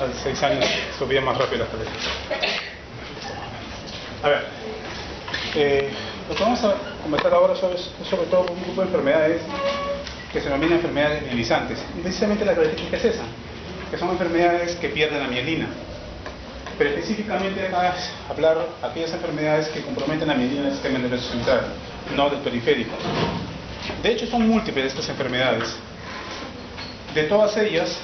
Hace 6 años subía más rápido las tabletas. A ver, lo que vamos a conversar ahora es sobre todo un grupo de enfermedades que se denominan enfermedades mielizantes. Y precisamente la característica es esa, que son enfermedades que pierden la mielina. Pero específicamente acá es hablar de aquellas enfermedades que comprometen la mielina del sistema nervioso central, no del periférico. De hecho, son múltiples estas enfermedades. De todas ellas,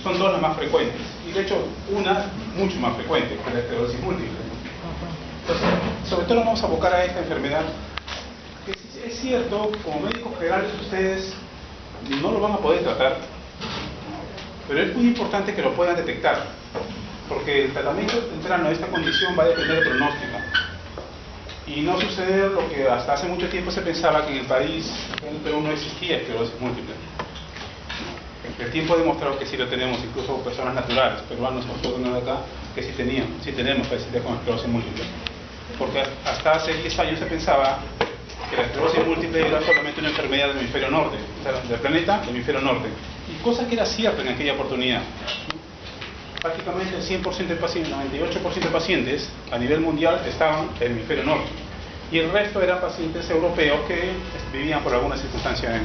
son dos las más frecuentes. Y de hecho, una mucho más frecuente, que la esclerosis múltiple. Entonces, sobre todo vamos a abocar a esta enfermedad. Que es cierto, como médicos generales ustedes no lo van a poder tratar, pero es muy importante que lo puedan detectar, porque el tratamiento temprano de esta condición va a depender del pronóstico. Y no suceder lo que hasta hace mucho tiempo se pensaba, que en el país, en el Perú, no existía esclerosis múltiple. El tiempo ha demostrado que sí lo tenemos, incluso personas naturales, peruanos autóctonos de acá, que sí tenemos pacientes con esclerosis múltiple. Porque hasta hace 10 años se pensaba que la esclerosis múltiple era solamente una enfermedad del hemisferio norte, o sea, del planeta, del hemisferio norte. Y cosa que era cierta en aquella oportunidad. Prácticamente el 100% de pacientes, 98% de pacientes a nivel mundial estaban en el hemisferio norte. Y el resto eran pacientes europeos que vivían por alguna circunstancia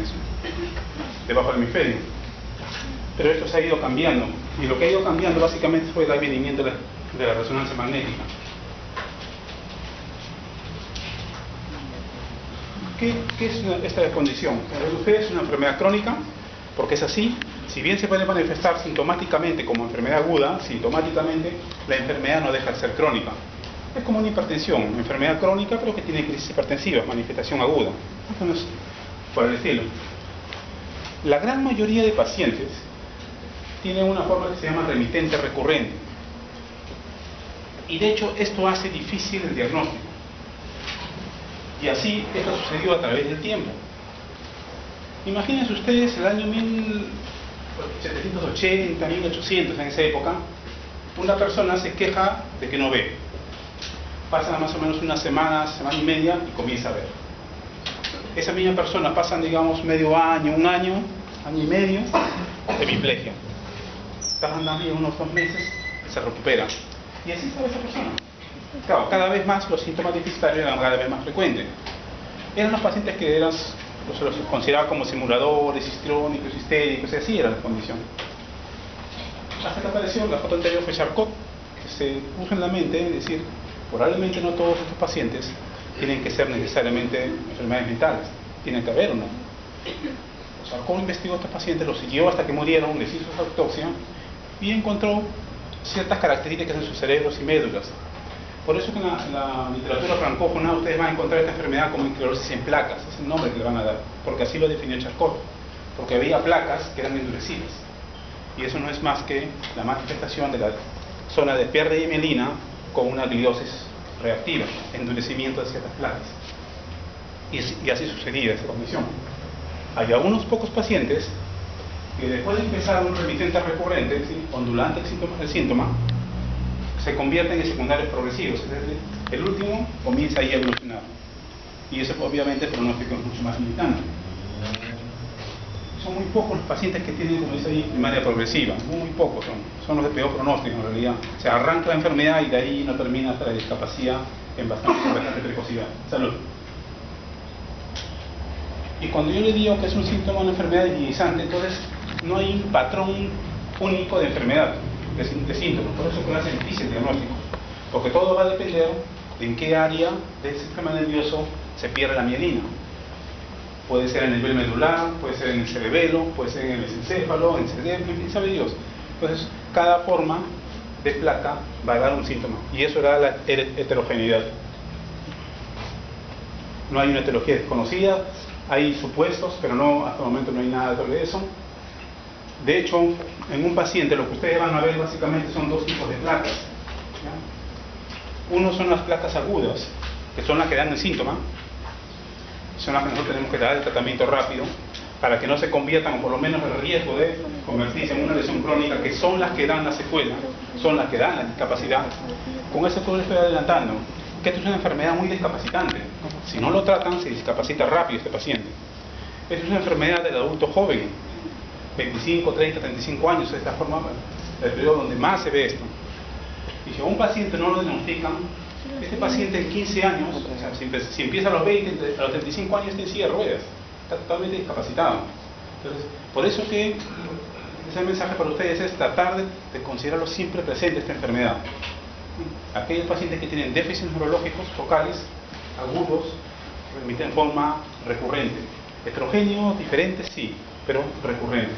debajo del hemisferio. Pero esto se ha ido cambiando. Y lo que ha ido cambiando básicamente fue el advenimiento de la resonancia magnética. ¿Qué es esta condición? Es una enfermedad crónica, porque es así. Si bien se puede manifestar sintomáticamente como enfermedad aguda, sintomáticamente la enfermedad no deja de ser crónica. Es como una hipertensión, una enfermedad crónica pero que tiene crisis hipertensiva, manifestación aguda. Entonces, por el estilo. La gran mayoría de pacientes tienen una forma que se llama remitente recurrente. Y de hecho esto hace difícil el diagnóstico. Y así esto ha sucedido a través del tiempo. Imagínense ustedes el año 1780, 1800, en esa época, una persona se queja de que no ve. Pasa más o menos una semana, semana y media y comienza a ver. Esa misma persona pasan, digamos, medio año, un año, año y medio, hemiplegia. Tardan unos 2 meses, se recupera. Y así estaba esa persona. Claro, cada vez más los síntomas deficitarios eran cada vez más frecuentes. Eran los pacientes que los consideraban como simuladores, histrónicos, histéricos, y así era la condición. Hasta que apareció la foto anterior, fue Charcot, que se puso en la mente, es decir, probablemente no todos estos pacientes tienen que ser necesariamente enfermedades mentales, tienen que haber uno. Charcot investigó a estos pacientes, los siguió hasta que murieron, les hizo su autopsia y encontró ciertas características en sus cerebros y médulas. Por eso que en la literatura francófona ustedes van a encontrar esta enfermedad como esclerosis en placas, es el nombre que le van a dar, porque así lo definió Charcot, porque había placas que eran endurecidas. Y eso no es más que la manifestación de la zona de pérdida de mielina con una glidosis reactiva, endurecimiento de ciertas placas. Y así sucedía esa condición. Hay algunos pocos pacientes que después de empezar un remitente recurrente, ¿sí?, ondulante el síntoma, se convierten en secundarios progresivos, es decir, el último comienza ahí a evolucionar. Y eso obviamente el pronóstico es mucho más limitante. Son muy pocos los pacientes que tienen, como dice ahí, primaria progresiva, muy pocos son los de peor pronóstico en realidad. O sea, arranca la enfermedad y de ahí no termina hasta la discapacidad en bastante precocidad. Salud. Y cuando yo le digo que es un síntoma de una enfermedad mielizante, entonces no hay un patrón único de enfermedad, de síntomas. Por eso que hace difícil el diagnóstico, porque todo va a depender de en qué área del sistema nervioso se pierde la mielina. Puede ser en el nivel medular, puede ser en el cerebelo, puede ser en el encéfalo, en el cerebro, en fin, sabe Dios. Entonces, cada forma de placa va a dar un síntoma, y eso da la heterogeneidad. No hay una etiología desconocida, hay supuestos, pero no, hasta el momento no hay nada sobre eso. De hecho, en un paciente lo que ustedes van a ver básicamente son dos tipos de placas, ¿ya? Uno son las placas agudas, que son las que dan el síntoma, son las que nosotros tenemos que dar el tratamiento rápido para que no se conviertan, o por lo menos el riesgo de convertirse en una lesión crónica, que son las que dan la secuela, son las que dan la discapacidad. Con eso les estoy adelantando que esto es una enfermedad muy discapacitante. Si no lo tratan, se discapacita rápido este paciente. Esto es una enfermedad del adulto joven, 25, 30, 35 años, es la forma el periodo donde más se ve esto. Y si a un paciente no lo diagnostican, este paciente en 15 años, o sea, si empieza a los 20, a los 35 años está en silla de ruedas, está totalmente discapacitado. Entonces, por eso que ese mensaje para ustedes es tratar de considerarlo siempre presente esta enfermedad. Aquellos pacientes que tienen déficits neurológicos focales, agudos, remiten en forma recurrente. Heterogéneos, diferentes, sí, pero recurrentes.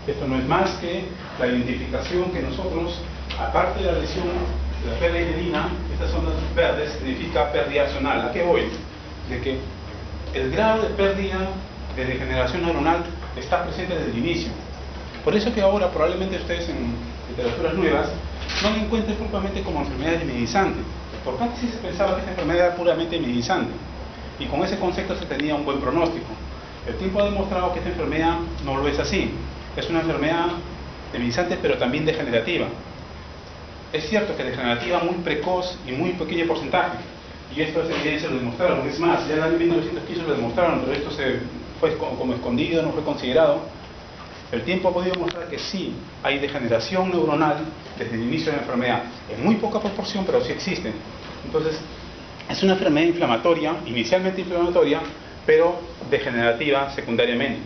Esto no es más que la identificación que nosotros, aparte de la lesión de la pérdida de mielina, estas zonas verdes significa pérdida zonal. ¿A qué voy? De que el grado de pérdida de degeneración neuronal está presente desde el inicio. Por eso que ahora probablemente ustedes en literaturas nuevas no la encuentren propiamente como enfermedad inmunizante, porque antes sí se pensaba que esta enfermedad era puramente inmunizante y con ese concepto se tenía un buen pronóstico. El tiempo ha demostrado que esta enfermedad no lo es así. Es una enfermedad inmunizante pero también degenerativa. Es cierto que degenerativa muy precoz y muy pequeño porcentaje, y esto es evidencia, lo demostraron. Es más, ya en el año 1915 lo demostraron, pero esto se fue como escondido, no fue considerado. El tiempo ha podido mostrar que sí hay degeneración neuronal desde el inicio de la enfermedad, en muy poca proporción, pero sí existe. Entonces, es una enfermedad inflamatoria, inicialmente inflamatoria, pero degenerativa secundariamente.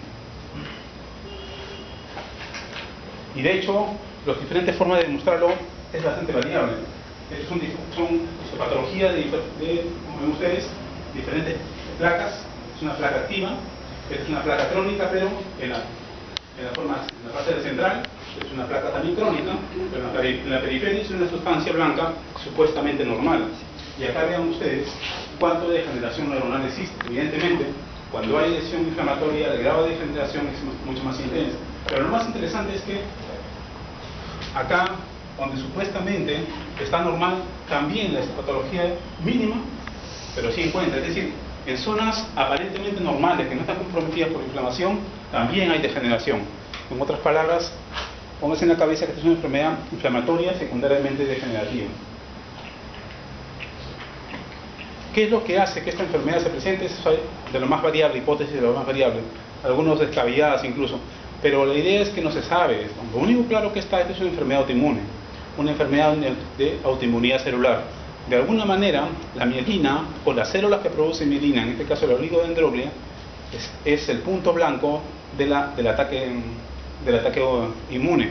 Y de hecho, las diferentes formas de demostrarlo es bastante variable. Son patologías como ven ustedes, diferentes placas. Es una placa activa, es una placa crónica, pero en la parte central es una placa también crónica, pero en la periferia es una sustancia blanca supuestamente normal. Y acá vean ustedes cuánto de degeneración neuronal existe. Evidentemente, cuando hay lesión inflamatoria, el grado de degeneración es mucho más intenso. Pero lo más interesante es que acá, donde supuestamente está normal, también la patología mínima, pero sí encuentra. Es decir, en zonas aparentemente normales, que no están comprometidas por inflamación, también hay degeneración. En otras palabras, póngase en la cabeza que esta es una enfermedad inflamatoria secundariamente degenerativa. ¿Qué es lo que hace que esta enfermedad se presente? Es de lo más variable, hipótesis de lo más variable, algunos descabelladas incluso, pero la idea es que no se sabe esto. Lo único claro que está es que es una enfermedad autoinmune, una enfermedad de autoinmunidad celular. De alguna manera, la mielina, o las células que producen mielina, en este caso la oligodendroglia, es el punto blanco del ataque inmune.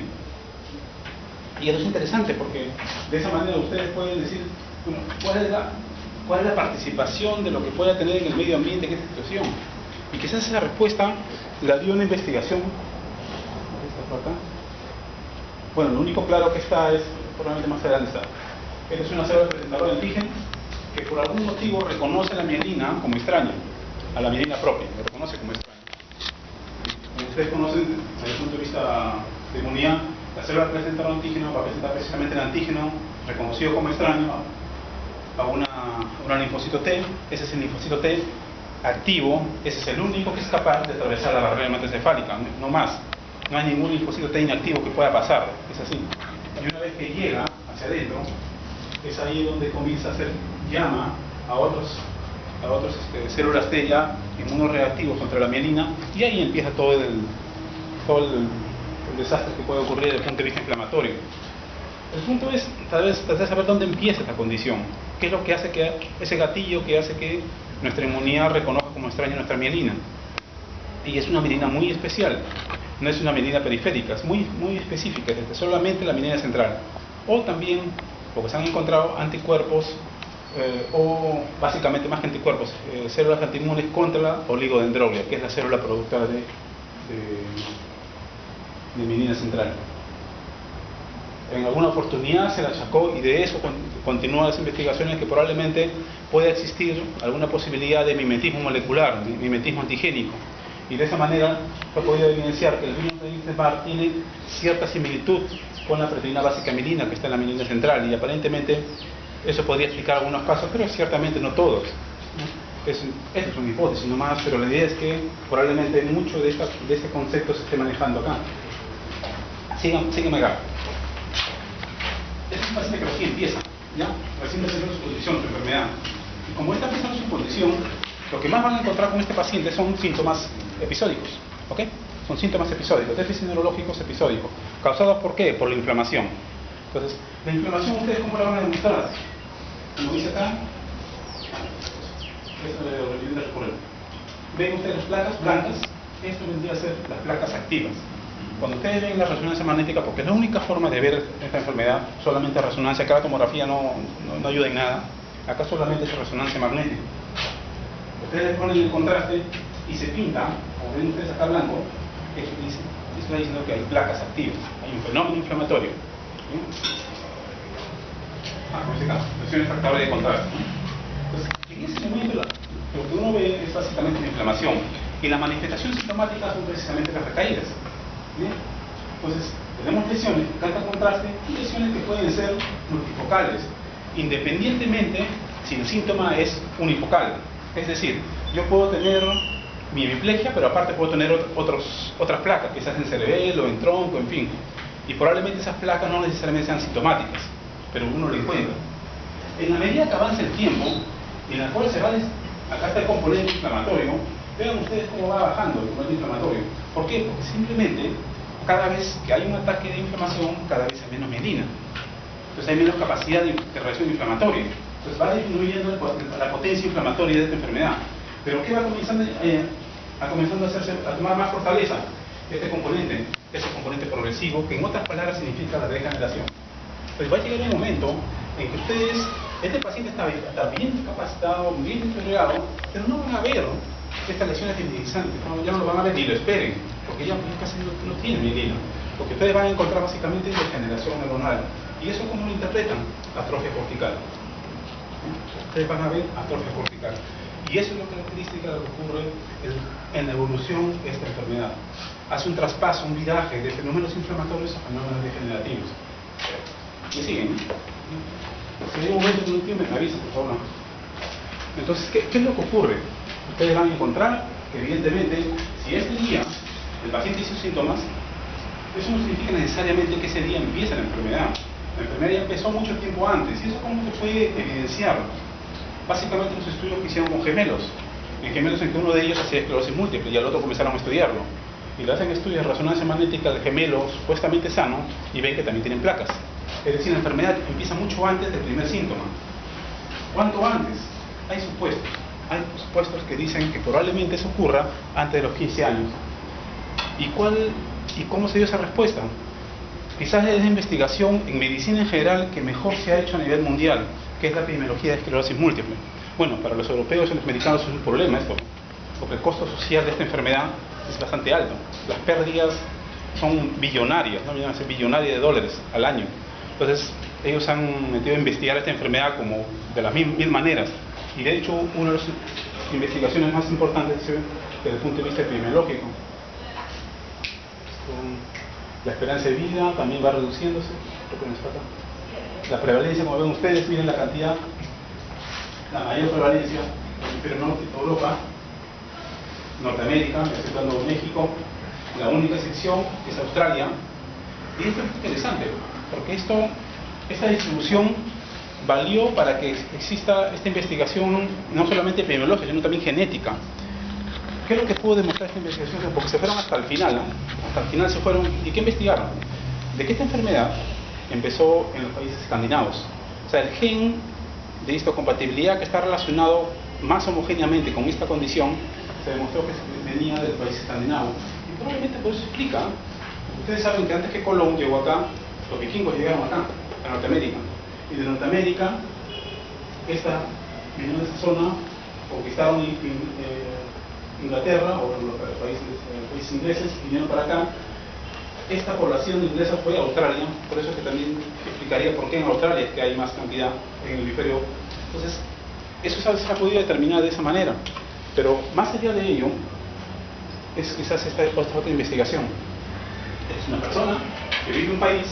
Y eso es interesante porque de esa manera ustedes pueden decir, bueno, ¿cuál es la participación de lo que pueda tener en el medio ambiente en esta situación? Y quizás esa respuesta la dio una investigación. Bueno, lo único claro que está es, probablemente más adelante está. Esta es una célula presentadora de antígenos que por algún motivo reconoce la mielina como extraña, a la mielina propia, lo reconoce como extraña. Como ustedes conocen, desde el punto de vista de inmunidad, la célula presentadora de antígeno va a presentar precisamente el antígeno reconocido como extraño a una linfocito T. Ese es el linfocito T activo, ese es el único que es capaz de atravesar la barrera hematocefálica, no más. No hay ningún linfocito T inactivo que pueda pasar, es así. Y una vez que llega hacia adentro, es ahí donde comienza a hacer llama a otros células T ya inmunoreactivos contra la mielina, y ahí empieza todo el desastre que puede ocurrir desde el punto de vista inflamatorio. El punto es tal vez tratar de saber dónde empieza esta condición, qué es lo que hace que ese gatillo que hace que nuestra inmunidad reconozca como extraña nuestra mielina. Y es una mielina muy especial, no es una mielina periférica, es muy específica, es solamente la mielina central. O también, porque se han encontrado anticuerpos, o básicamente más que anticuerpos, células antiinmunes contra la oligodendroglia, que es la célula productora de mielina central. En alguna oportunidad se la achacó, y de eso continúan las investigaciones, que probablemente pueda existir alguna posibilidad de mimetismo molecular, de mimetismo antigénico. Y de esa manera se ha podido evidenciar que el virus de Epstein-Barr tiene cierta similitud con la proteína básica mielina que está en la mielina central, y aparentemente eso podría explicar algunos casos, pero ciertamente no todos. Esta es una hipótesis nomás, pero la idea es que probablemente mucho de este concepto se esté manejando acá. Sígueme acá. Es un paciente que recién empieza, ¿ya? Recién presenta su condición, su enfermedad. Y como está empezando su condición, lo que más van a encontrar con este paciente son síntomas episódicos, ¿ok? Son síntomas episódicos, déficit neurológicos episódicos. ¿Causados por qué? Por la inflamación. Entonces, la inflamación, ¿ustedes cómo la van a demostrar? Como dice acá, ven ustedes las placas blancas, esto vendría a ser las placas activas. Cuando ustedes ven la resonancia magnética, porque es la única forma de ver esta enfermedad, solamente resonancia, acá la tomografía no ayuda en nada, acá solamente es resonancia magnética. Ustedes le ponen el contraste y se pinta, como ven ustedes acá blanco, eso está diciendo que hay placas activas, hay un fenómeno inflamatorio. Como en este caso, lesiones factores de contraste. Entonces, en ese momento lo que uno ve es básicamente la inflamación, y la manifestación sintomática son precisamente las recaídas. ¿Bien? Entonces, tenemos lesiones de alto contraste y lesiones que pueden ser multifocales, independientemente si el síntoma es unifocal. Es decir, yo puedo tener mi hemiplegia, pero aparte puedo tener otras placas, quizás en cerebelo, en tronco, en fin. Y probablemente esas placas no necesariamente sean sintomáticas, pero uno lo encuentra. En la medida que avanza el tiempo, en la cual se va, acá está el componente inflamatorio, vean ustedes cómo va bajando el componente inflamatorio. ¿Por qué? Porque simplemente cada vez que hay un ataque de inflamación, cada vez hay menos mielina. Entonces hay menos capacidad de reacción inflamatoria. Entonces va disminuyendo la potencia inflamatoria de esta enfermedad. Pero ¿qué va comenzando a tomar más fortaleza? Este componente, ese componente progresivo, que en otras palabras significa la degeneración. Pues va a llegar un momento en que ustedes, este paciente está bien discapacitado, bien deteriorado, pero no van a ver estas lesiones mielinizantes, ya no lo van a ver ni lo esperen, porque ya casi no tienen mielina. Lo que ustedes van a encontrar básicamente es degeneración neuronal. ¿Y eso cómo lo interpretan? Atrofia cortical. Ustedes van a ver atrofia cortical. Y eso es lo característica de lo que ocurre en la evolución de esta enfermedad. Hace un traspaso, un viraje de fenómenos inflamatorios a fenómenos degenerativos. ¿Me siguen? Si hay un momento que no entienden, me avisan, por favor. Entonces, ¿qué es lo que ocurre? Ustedes van a encontrar que, evidentemente, si ese día el paciente hizo síntomas, eso no significa necesariamente que ese día empiece la enfermedad. La enfermedad ya empezó mucho tiempo antes. ¿Y eso cómo se puede evidenciar? Básicamente los estudios que hicieron con gemelos. En gemelos en que uno de ellos hacía esclerosis múltiple y al otro comenzaron a estudiarlo. Y le hacen estudios de resonancia magnética de gemelos supuestamente sanos y ven que también tienen placas. Es decir, la enfermedad empieza mucho antes del primer síntoma. ¿Cuánto antes? Hay supuestos que dicen que probablemente eso ocurra antes de los 15 años. ¿Y cómo se dio esa respuesta? Quizás es la investigación en medicina en general que mejor se ha hecho a nivel mundial, que es la epidemiología de esclerosis múltiple. Bueno, para los europeos y los americanos es un problema esto, porque el costo social de esta enfermedad es bastante alto. Las pérdidas son billonarias, ¿no? Vienen a ser billonarias de dólares al año. Entonces, ellos han metido a investigar esta enfermedad como de las mil maneras. Y de hecho, una de las investigaciones más importantes desde el punto de vista epidemiológico. La esperanza de vida también va reduciéndose. La prevalencia, como ven ustedes, miren la cantidad, la mayor prevalencia en el hemisferio norte de Europa, Norteamérica, exceptuando México, la única excepción es Australia. Y esto es interesante, porque esta distribución valió para que exista esta investigación no solamente epidemiológica, sino también genética. ¿Qué es lo que pudo demostrar esta investigación? Porque se fueron hasta el final, ¿no? Hasta el final se fueron. ¿Y qué investigaron? De que esta enfermedad empezó en los países escandinavos. O sea, el gen de histocompatibilidad que está relacionado más homogéneamente con esta condición se demostró que venía del país escandinavo. Y probablemente por eso explica. Ustedes saben que antes que Colón llegó acá, los vikingos llegaron acá, a Norteamérica. Y de Norteamérica, vinieron de esta zona, conquistaron Inglaterra, o los países ingleses, vinieron para acá. Esta población inglesa fue a Australia, por eso es que también explicaría por qué en Australia es que hay más cantidad en el hemisferio. Entonces, eso se ha podido determinar de esa manera. Pero más allá de ello, es quizás esta otra investigación. Es una persona que vive en un país,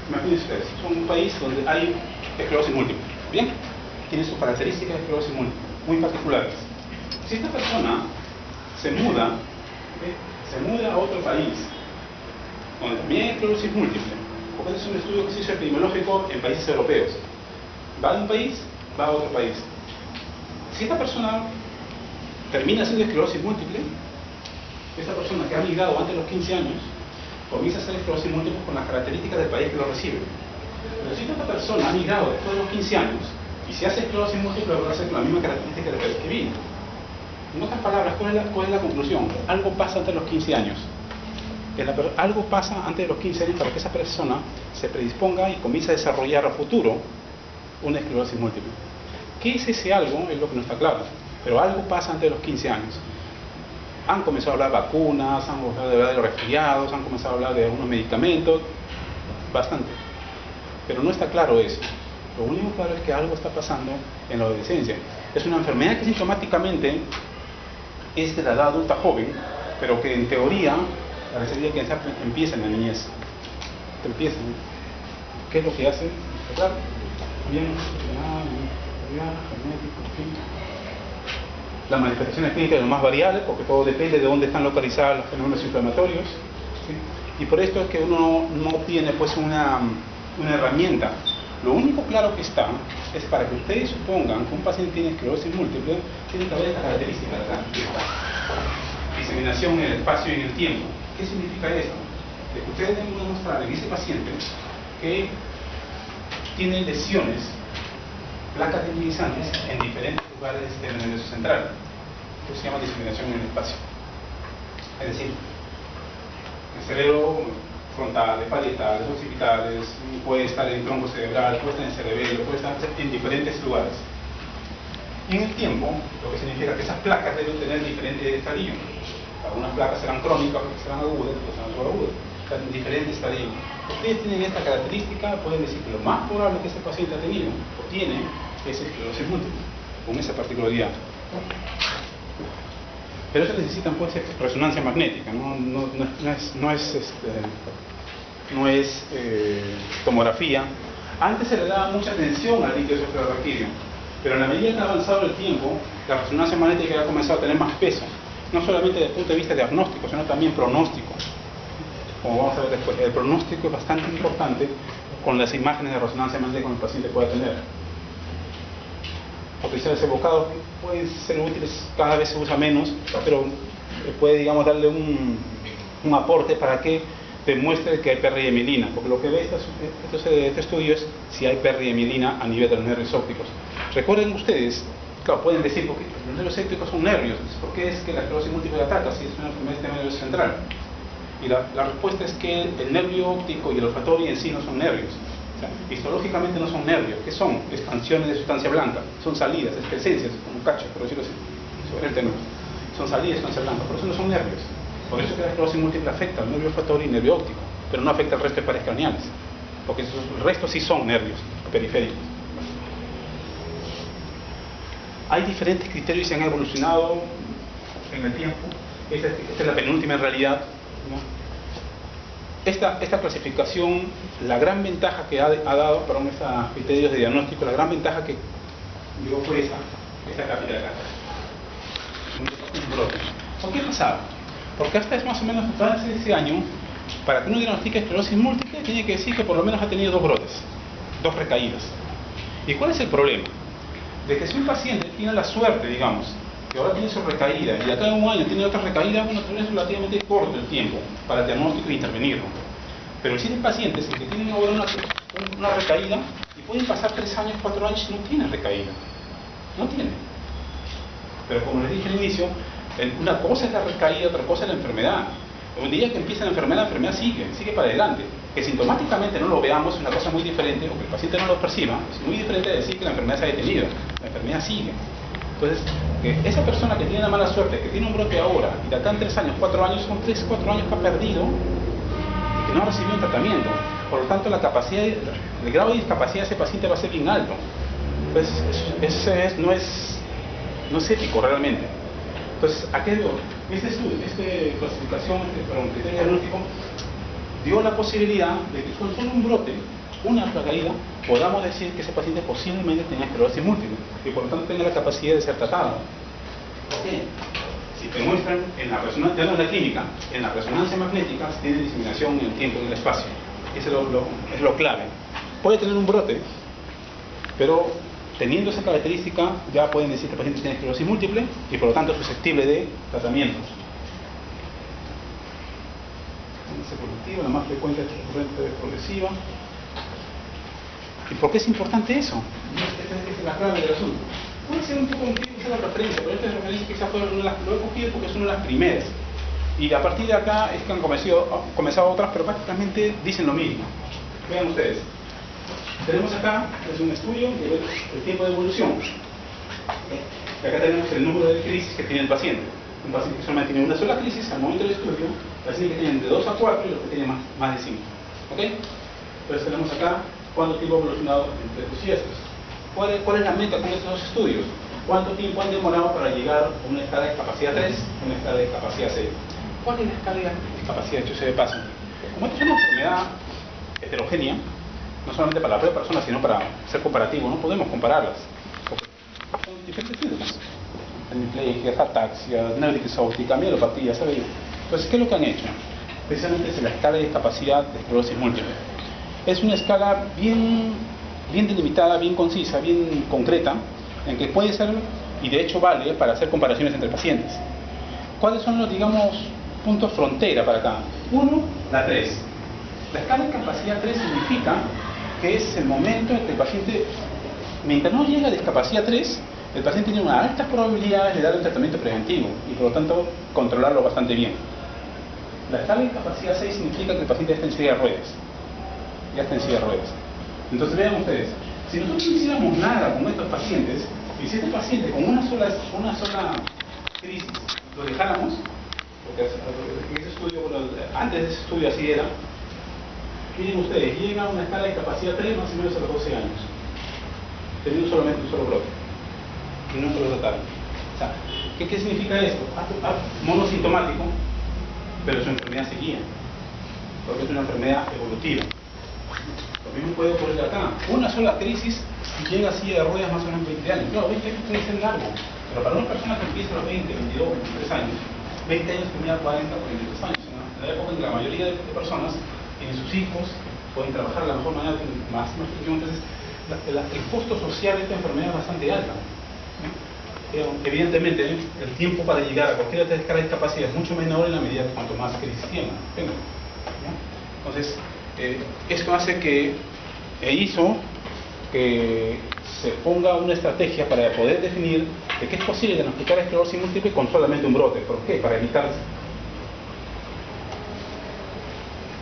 imagínense ustedes, es un país donde hay esclerosis múltiple. Bien, tiene sus características de esclerosis múltiple, muy particulares. Si esta persona se muda a otro país, donde también hay esclerosis múltiple, porque es un estudio que se hizo epidemiológico en países europeos, va de un país, va a otro país. Si esta persona termina siendo esclerosis múltiple, esta persona que ha migrado antes de los 15 años comienza a hacer esclerosis múltiple con las características del país que lo recibe. Pero si esta persona ha migrado después de los 15 años y se hace esclerosis múltiple, lo va a hacer con la misma característica del país que vino. En otras palabras, ¿cuál es la conclusión? Algo pasa antes de los 15 años. Algo pasa antes de los 15 años para que esa persona se predisponga y comience a desarrollar a futuro una esclerosis múltiple. ¿Qué es ese algo? Es lo que no está claro. Pero algo pasa antes de los 15 años. Han comenzado a hablar de vacunas, han comenzado a hablar de los resfriados, han comenzado a hablar de algunos medicamentos, bastante. Pero no está claro eso. Lo único claro es que algo está pasando en la adolescencia. Es una enfermedad que sintomáticamente es de la edad adulta joven, pero que en teoría parecería que empieza en la niñez. Empieza, ¿no? ¿Qué es lo que hace? Claro, bien, genético, las manifestaciones clínicas son más variables porque todo depende de dónde están localizados los fenómenos inflamatorios, ¿sí? Y por esto es que uno no tiene pues una herramienta. Lo único claro que está es para que ustedes supongan que un paciente tiene esclerosis múltiple, tiene que haber esta característica acá, diseminación en el espacio y en el tiempo. ¿Qué significa esto? De que ustedes deben demostrar en ese paciente que tiene lesiones, placas debilitantes en diferentes lugares del nervio central. Esto se llama diseminación en el espacio. Es decir, el cerebro frontal, parietales, occipitales, puede estar en tronco cerebral, puede estar en cerebelo, puede estar en diferentes lugares. Y en el tiempo, lo que significa que esas placas deben tener diferentes estadios. Algunas placas serán crónicas, otras serán agudas, otras serán subagudas. Están en diferentes estadios. Ustedes tienen esta característica, pueden decir que lo más probable que ese paciente ha tenido o tiene es esclerosis múltiple, con esa particularidad. Pero eso necesitan pues resonancia magnética, no es tomografía. Antes se le daba mucha atención al líquido cefalorraquídeo, pero en la medida que ha avanzado el tiempo, la resonancia magnética ha comenzado a tener más peso, no solamente desde el punto de vista diagnóstico, sino también pronóstico. Como vamos a ver después, el pronóstico es bastante importante con las imágenes de resonancia magnética que el paciente pueda tener. Potenciales evocados pueden ser útiles, cada vez se usa menos, pero puede, digamos, darle un aporte para que demuestre que hay pérdida de mielina, porque lo que ve este estudio es si hay pérdida de mielina a nivel de los nervios ópticos. Recuerden ustedes, claro, pueden decir, porque los nervios ópticos son nervios, ¿por qué es que la esclerosis múltiple ataca si es una enfermedad del sistema nervioso central? Y la respuesta es que el nervio óptico y el olfatorio en sí no son nervios. O sea, histológicamente no son nervios. ¿Qué son? Expansiones de sustancia blanca. Son salidas, excrescencias, como un cacho, por decirlo así, sobre el tenor. Son salidas de sustancia blanca, por eso no son nervios. Por eso que la esclerosis múltiple afecta al nervio olfatorio y nervio óptico, pero no afecta al resto de pares craneales, porque el resto sí son nervios periféricos. Hay diferentes criterios que se han evolucionado en el tiempo. Esta es la penúltima en realidad, ¿no? Esta clasificación, la gran ventaja que ha dado para estos criterios de diagnóstico, la gran ventaja que dio fue esta cápita de acá. Un brote. ¿Por qué pasaba? Porque hasta es más o menos hace ese año, para que uno diagnostique esclerosis múltiple, tiene que decir que por lo menos ha tenido 2 brotes, 2 recaídas. ¿Y cuál es el problema? De que si un paciente tiene la suerte, digamos, que ahora tiene su recaída y de acá a un año tiene otra recaída, bueno, también es relativamente corto el tiempo para el diagnóstico e intervenirlo. Pero si hay pacientes que tienen ahora una recaída y pueden pasar 3 años, 4 años y no tienen recaída. No tienen. Pero como les dije al inicio, una cosa es la recaída, otra cosa es la enfermedad. Un día que empieza la enfermedad sigue para adelante. Que sintomáticamente no lo veamos es una cosa muy diferente, o que el paciente no lo perciba, es muy diferente de decir que la enfermedad se ha detenido. La enfermedad sigue. Entonces, que esa persona que tiene la mala suerte, que tiene un brote ahora, y de acá en 3 años, 4 años, son 3, 4 años que ha perdido y que no ha recibido un tratamiento. Por lo tanto, el grado de discapacidad de ese paciente va a ser bien alto. Entonces, no es ético realmente. Entonces, ¿a qué dio? Este estudio, esta clasificación, criterio diagnóstico, dio la posibilidad de que con solo un brote, una recaída, podamos decir que ese paciente posiblemente tenía esclerosis múltiple y por lo tanto tenga la capacidad de ser tratado. ¿Por qué? Si te muestran en la resonancia, ya no en la clínica, en la resonancia magnética tiene diseminación en el tiempo y en el espacio. Eso es lo clave. Puede tener un brote, pero teniendo esa característica, ya pueden decir que el paciente tiene esclerosis múltiple y por lo tanto susceptible de tratamientos. Evolutiva, la más frecuente es recurrente progresiva. ¿Y por qué es importante eso? Esta es la clave del asunto. Puede ser un poco esa la referencia, pero esta referencia quizás fue una de las, lo he cogido porque es una de las primeras. Y a partir de acá es que han comenzado otras, pero prácticamente dicen lo mismo. Vean ustedes. Tenemos acá, es un estudio que ve el tiempo de evolución. Y acá tenemos el número de crisis que tiene el paciente. Un paciente que solamente tiene una sola crisis al momento del estudio, pacientes que tienen de 2 a 4 y los que tienen más de 5. ¿Ok? Entonces tenemos acá cuánto tiempo ha evolucionado entre estos y estos. ¿Cuál es la meta con estos dos estudios? ¿Cuánto tiempo han demorado para llegar a una escala de discapacidad 3 a una escala de discapacidad 6? ¿Cuál es la escala de discapacidad, dicho sea de paso? Como esta es una enfermedad heterogénea, no solamente para la propia persona, sino para ser comparativo, no podemos compararlas. Son diferentes síntomas. Hemiplegia, ataxia, neuritis óptica, mielopatía, ¿sabes? Entonces, ¿qué es lo que han hecho? Precisamente es la escala de discapacidad de esclerosis múltiple. Es una escala bien delimitada, bien concisa, bien concreta, en que puede ser, y de hecho vale, para hacer comparaciones entre pacientes. ¿Cuáles son los, digamos, puntos frontera para acá? 1, la 3. La escala de discapacidad 3 significa que es el momento en que el paciente, mientras no llega a discapacidad 3, el paciente tiene una alta probabilidad de dar un tratamiento preventivo y por lo tanto controlarlo bastante bien. La escala de discapacidad 6 significa que el paciente ya está en silla de ruedas. Ya está en silla de ruedas. Entonces vean ustedes, si nosotros no hiciéramos nada con estos pacientes, y si este paciente con una sola crisis lo dejáramos, porque en ese estudio, antes de ese estudio así era, miren ustedes, llega a una escala de discapacidad 3 más o menos a los 12 años, teniendo solamente un solo brote, y no se lo trataron. O sea, ¿qué significa esto? Monosintomático, pero su enfermedad seguía, porque es una enfermedad evolutiva. Lo mismo puede ocurrir acá. Una sola crisis llega así de ruedas más o menos 20 años. Claro, 20 años puede ser largo, pero para una persona que empieza a los 20, 22, 23 años, 20 años termina 40, 43 años. En la época en que la mayoría de personas tienen sus hijos, pueden trabajar de la mejor manera, más efectivo. Entonces, el costo social de esta enfermedad es bastante alto. Evidentemente, el tiempo para llegar a cualquier otra escala de discapacidad es mucho menor en la medida que cuanto más crisis tenga. Entonces, esto hace que hizo que se ponga una estrategia para poder definir de que es posible diagnosticar esclerosis múltiple con solamente un brote. ¿Por qué? Para evitar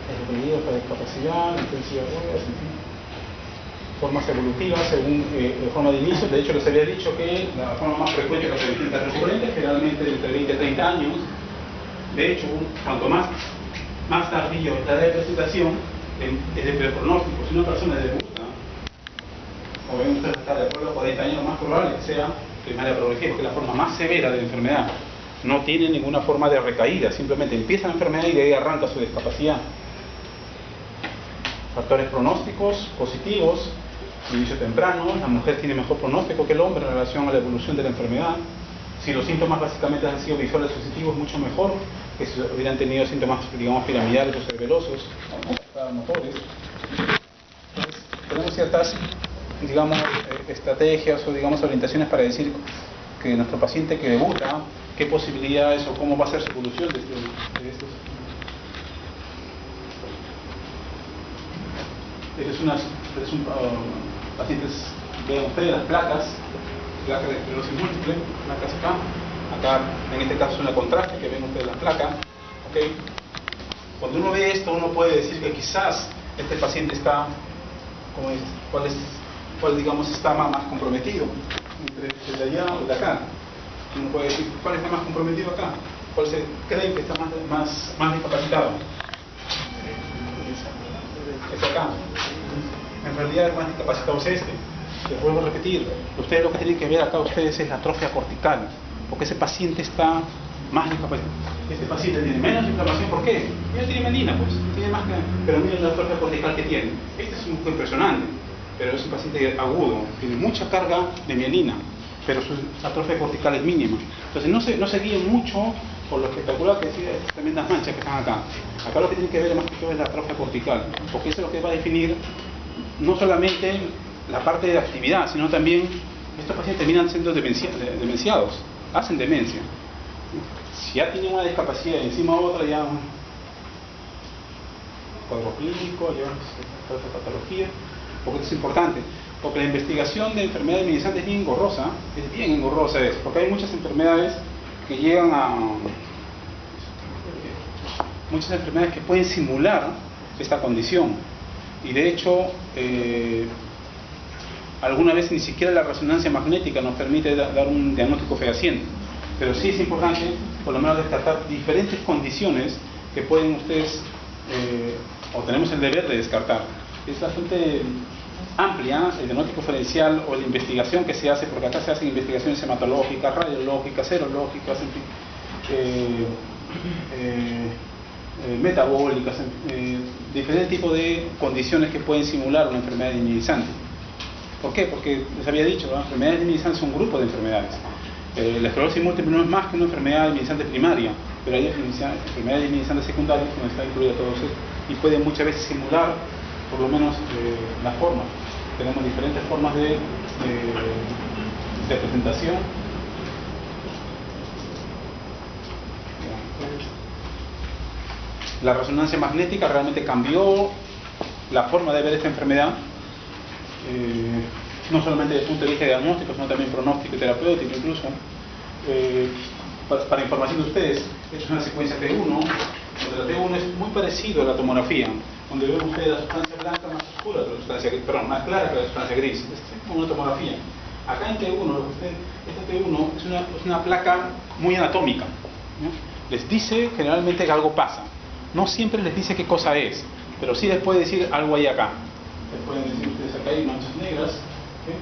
el peligro para discapacidad, intensidad de ruedas, en fin. Formas evolutivas según la forma de inicio. De hecho, les había dicho que la forma más frecuente es la recurrente, generalmente entre 20 y 30 años. De hecho, cuanto más tardío la de presentación, es de peor pronóstico. Si una persona debuta, obviamente está de acuerdo a 40 años, lo más probable que sea primaria progresiva, porque es la forma más severa de la enfermedad. No tiene ninguna forma de recaída, simplemente empieza la enfermedad y de ahí arranca su discapacidad. Factores pronósticos positivos, inicio temprano, la mujer tiene mejor pronóstico que el hombre en relación a la evolución de la enfermedad. Si los síntomas básicamente han sido visuales sensitivos, mucho mejor que si hubieran tenido síntomas, digamos, piramidales o cerebelosos, o motores. Entonces, tenemos ciertas, digamos, estrategias o, digamos, orientaciones para decir que nuestro paciente que debuta, qué posibilidades o cómo va a ser su evolución de estos. Pacientes, vean ustedes las placas de esclerosis múltiple, placas acá en este caso es una contraste que ven ustedes las placas, ¿okay? Cuando uno ve esto, uno puede decir que quizás este paciente está, ¿cuál digamos está más comprometido? Entre el de allá o el de acá. Uno puede decir, ¿cuál está más comprometido acá? ¿Cuál se cree que está más discapacitado? Es acá. En realidad el más discapacitado es este. Les vuelvo a repetir, ustedes lo que tienen que ver acá ustedes es la atrofia cortical, porque ese paciente está más discapacitado. Este paciente tiene menos inflamación, ¿por qué? Ella tiene melina, pues, tiene más que, pero miren la atrofia cortical que tiene. Este es un poco impresionante, pero es un paciente agudo, tiene mucha carga de mielina, pero su atrofia cortical es mínima. Entonces no se guíen mucho por lo espectacular que decía estas tremendas manchas que están acá. Acá lo que tienen que ver más que todo es la atrofia cortical, porque eso es lo que va a definir no solamente la parte de actividad, sino también estos pacientes terminan siendo demenciados, hacen demencia. Si ya tienen una discapacidad y encima otra ya cuadro clínico, ya patología, porque esto es importante, porque la investigación de enfermedades minimizantes es bien engorrosa, porque hay muchas enfermedades que llegan a muchas enfermedades que pueden simular esta condición, y de hecho alguna vez ni siquiera la resonancia magnética nos permite dar un diagnóstico fehaciente, pero sí es importante por lo menos descartar diferentes condiciones que pueden ustedes o tenemos el deber de descartar. Es bastante amplia el diagnóstico diferencial o la investigación que se hace, porque acá se hacen investigaciones hematológicas, radiológicas, serológicas, metabólicas, diferentes tipos de condiciones que pueden simular una enfermedad inmunizante. ¿Por qué? Porque les había dicho, las enfermedades inmunizantes son un grupo de enfermedades. La esclerosis múltiple no es más que una enfermedad inmunizante primaria, pero hay enfermedades inmunizantes secundarias donde está incluida todo eso y pueden muchas veces simular por lo menos las formas. Tenemos diferentes formas de presentación. La resonancia magnética realmente cambió la forma de ver esta enfermedad, no solamente desde el punto de vista diagnóstico, sino también pronóstico y terapéutico incluso. Para información de ustedes, esta es una secuencia T1, donde la T1 es muy parecido a la tomografía, donde ven ustedes la sustancia blanca más oscura que la sustancia gris, perdón, más clara que la sustancia gris. Es como una tomografía. Acá en T1, esta T1 es una placa muy anatómica, ¿no? Les dice generalmente que algo pasa. No siempre les dice qué cosa es, pero sí les puede decir algo hay acá. Les pueden decir ustedes acá hay manchas negras, ¿sí?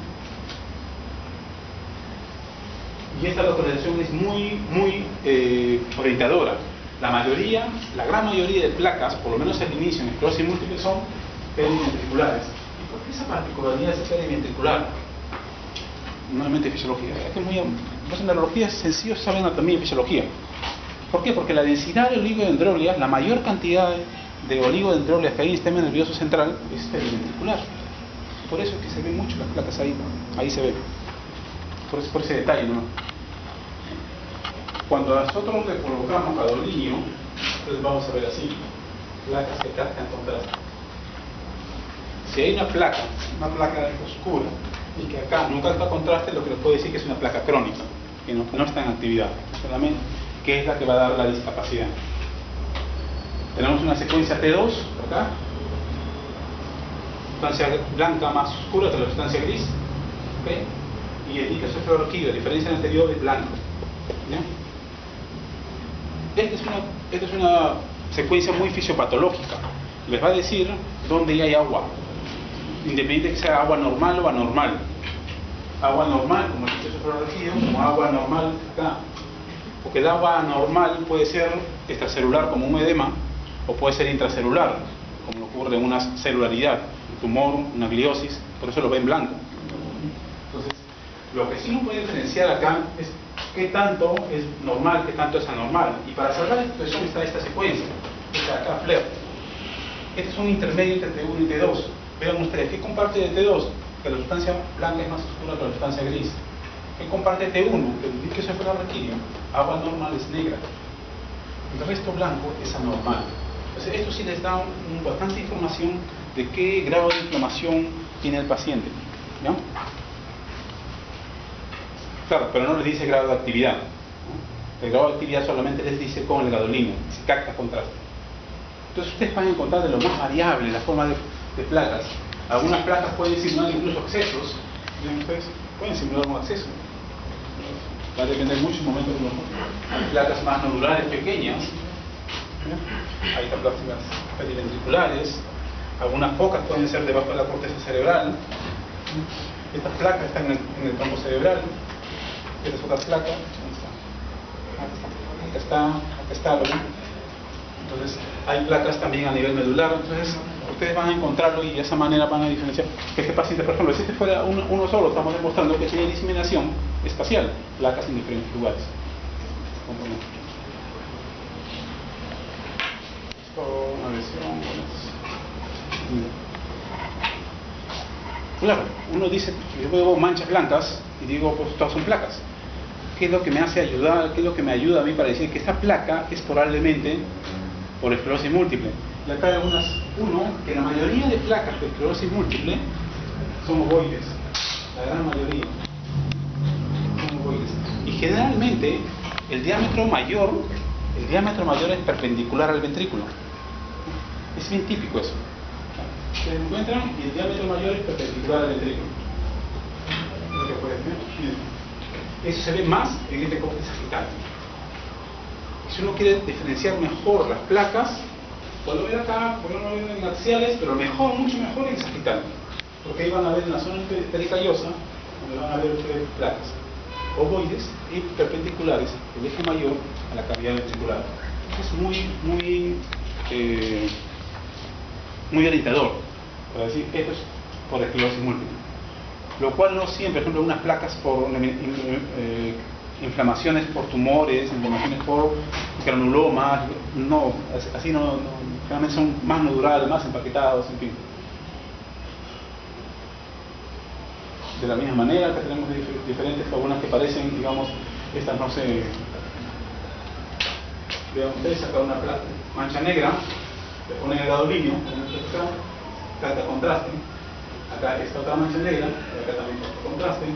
Y esta localización es muy orientadora. La gran mayoría de placas, por lo menos al inicio en esclerosis múltiple, son periventriculares. ¿Y por qué esa particularidad es periventricular? Nuevamente fisiología. Es que en neurología es sencillo, saben anatomía y fisiología. ¿Por qué? Porque la densidad de oligodendrolias, la mayor cantidad de oligodendrolias que hay en el sistema nervioso central es periventricular. Por eso es que se ven mucho las placas ahí se ve. Por ese detalle, ¿no? Cuando nosotros le colocamos gadolinio, entonces vamos a ver así, placas que captan contraste. Si hay una placa oscura y que acá no capta contraste, lo que nos puede decir que es una placa crónica, que no está en actividad, solamente que es la que va a dar la discapacidad. Tenemos una secuencia T2 acá, sustancia blanca más oscura que la sustancia gris, ¿okay? Y el líquido cefalorraquídeo, a diferencia del anterior, es blanco, ¿ya? Esta es una secuencia muy fisiopatológica. Les va a decir dónde hay agua, independiente de que sea agua normal o anormal. Agua normal, como el líquido cefalorraquídeo, como agua normal acá. Porque el agua anormal puede ser extracelular, como un edema, o puede ser intracelular, como ocurre en una celularidad, un tumor, una gliosis, por eso lo ven blanco. Entonces, lo que sí uno puede diferenciar acá es qué tanto es normal, qué tanto es anormal. Y para salvar esta situación está esta secuencia, esta acá, FLAIR. Este es un intermedio entre T1 y T2. Vean ustedes, ¿qué comparte de T2? Que la sustancia blanca es más oscura que la sustancia gris. ¿Qué comparte T1? Que el líquido cefalorraquídeo, agua normal es negra. El resto blanco es anormal. Entonces, esto sí les da bastante información de qué grado de inflamación tiene el paciente, ¿no? Claro, pero no les dice grado de actividad, ¿no? El grado de actividad solamente les dice con el gadolinio, si capta contraste. Entonces ustedes van a encontrar de lo más variable la forma de placas. Algunas placas pueden simular incluso accesos. ¿Ven ustedes? Pueden simular un acceso. Va a depender mucho del momento de hay placas más nodulares pequeñas. Hay placas periventriculares. Algunas pocas pueden ser debajo de la corteza cerebral. Estas placas están en el tronco cerebral. Esta es otra placa. Acá está, ¿verdad? Entonces, hay placas también a nivel medular. Entonces, ustedes van a encontrarlo y de esa manera van a diferenciar. Que este paciente, por ejemplo, si este fuera uno solo, estamos demostrando que tiene diseminación espacial, placas en diferentes lugares. Una lesión. Claro, uno dice, yo veo manchas blancas y digo, pues todas son placas. ¿Qué es lo que me hace ayudar? ¿Qué es lo que me ayuda a mí para decir que esta placa es probablemente por esclerosis múltiple? Y acá hay algunas, que la mayoría de placas de esclerosis múltiple son ovoides, la gran mayoría son ovoides. Y generalmente el diámetro mayor es perpendicular al ventrículo. Es bien típico eso. Se encuentran y el diámetro mayor es perpendicular al ventrículo. Lo que puedes ver. Eso se ve más en este corte sagital. Si uno quiere diferenciar mejor las placas, puedo ver acá, puedo ver en axiales, pero mejor, mucho mejor en sagital. Porque ahí van a ver en la zona pericallosa, donde van a ver ustedes placas ovoides y perpendiculares, el eje mayor a la cavidad ventricular. Es muy orientador para decir esto es por esclerosis múltiple, lo cual no siempre, por ejemplo, unas placas por inflamaciones por tumores, inflamaciones por granulomas, no, así no, generalmente son más nodulares, más empaquetados, en fin. De la misma manera que tenemos diferentes, algunas que parecen, digamos, estas no sé, vean ustedes acá una mancha negra, le ponen el gadolíneo, trata contraste, acá esta otra mancha negra, y acá también contraste.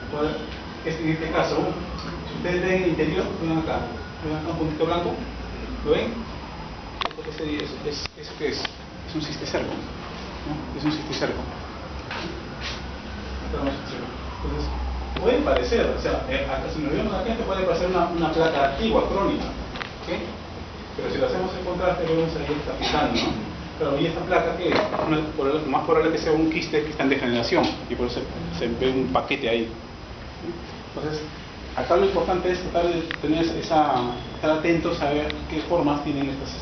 Entonces, en este caso, si ustedes ven el interior, ven acá un puntito blanco, ¿lo ven? ¿Eso qué es? Es un cisticerco, ¿no? Es un cisticerco. Entonces, puede parecer, o sea, hasta si nos vemos acá, esto puede parecer una placa activa, crónica, ¿okay? Pero si lo hacemos en contraste, vemos ahí está picando, ¿no? Pero y esta placa que lo más probable que sea un quiste que está en degeneración y por eso se ve un paquete ahí. Entonces, acá lo importante es tratar de tener estar atentos a ver qué formas tienen estas.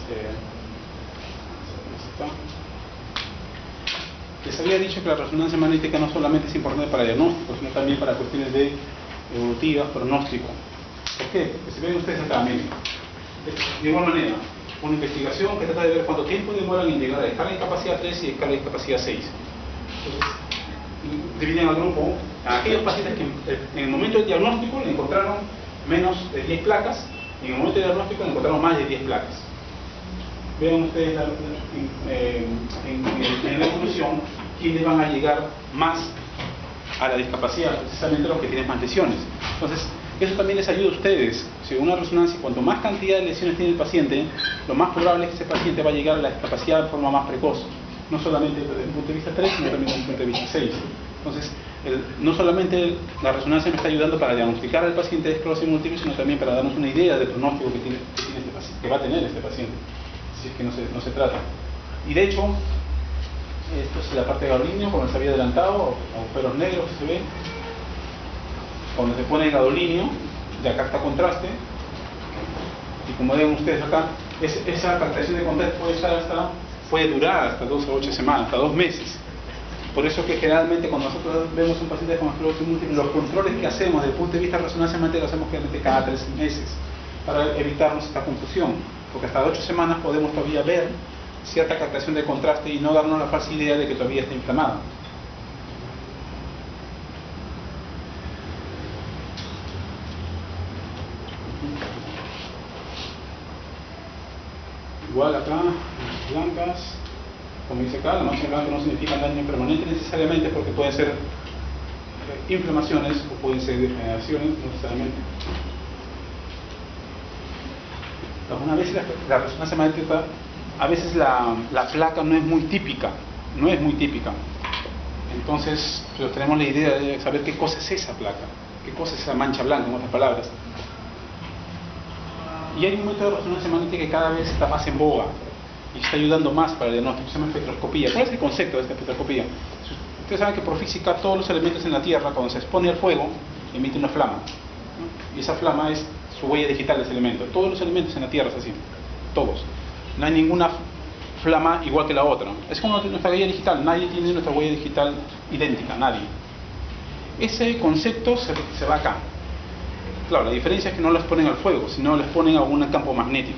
Les había dicho que la resonancia magnética no solamente es importante para el diagnóstico, sino también para cuestiones de evolutivas, pronóstico. ¿Por qué? Porque si ven ustedes acá, miren, de igual manera, una investigación que trata de ver cuánto tiempo demoran en llegar a escala de discapacidad 3 y escala de discapacidad 6. Entonces, dividen al grupo a aquellos pacientes que en el momento del diagnóstico le encontraron menos de 10 placas y en el momento del diagnóstico le encontraron más de 10 placas. Vean ustedes en la evolución quiénes van a llegar más a la discapacidad, precisamente los que tienen más lesiones. Entonces, eso también les ayuda a ustedes. Si una resonancia, cuanto más cantidad de lesiones tiene el paciente, lo más probable es que ese paciente va a llegar a la discapacidad de forma más precoz. No solamente desde el punto de vista 3, sino también desde el punto de vista 6. Entonces, no solamente la resonancia me está ayudando para diagnosticar al paciente de esclerosis múltiple, sino también para darnos una idea del pronóstico que va a tener este paciente, si es que no se trata. Y de hecho, esto es la parte de gadolíneo, como les había adelantado, agujeros negros se ven. Cuando se pone el gadolíneo, de acá está contraste, y como ven ustedes acá, esa captación de contraste puede durar hasta 2 a 8 semanas, hasta 2 meses. Por eso que generalmente cuando nosotros vemos un paciente con esclerosis múltiple, los controles que hacemos desde el punto de vista de resonancia magnética los hacemos generalmente cada 3 meses, para evitarnos esta confusión, porque hasta 8 semanas podemos todavía ver cierta captación de contraste y no darnos la falsa idea de que todavía está inflamada. Igual acá, blancas, como dice acá, la mancha blanca no significa daño permanente necesariamente, porque pueden ser inflamaciones o pueden ser degeneraciones no necesariamente. Algunas veces la resonancia magnética, a veces la placa no es muy típica, entonces pues, tenemos la idea de saber qué cosa es esa placa, qué cosa es esa mancha blanca, en otras palabras. Y hay un método de resonancia magnética que cada vez está más en boga y está ayudando más para el diagnóstico, se llama espectroscopía. ¿Cuál es el concepto de esta espectroscopía? Ustedes saben que por física todos los elementos en la Tierra, cuando se expone al fuego, emite una flama, ¿no? Y esa flama es su huella digital de ese elemento. Todos los elementos en la Tierra es así, todos. No hay ninguna flama igual que la otra. Es como nuestra huella digital, nadie tiene nuestra huella digital idéntica, nadie. Ese concepto se va acá. Claro, la diferencia es que no las ponen al fuego, sino les ponen a un campo magnético.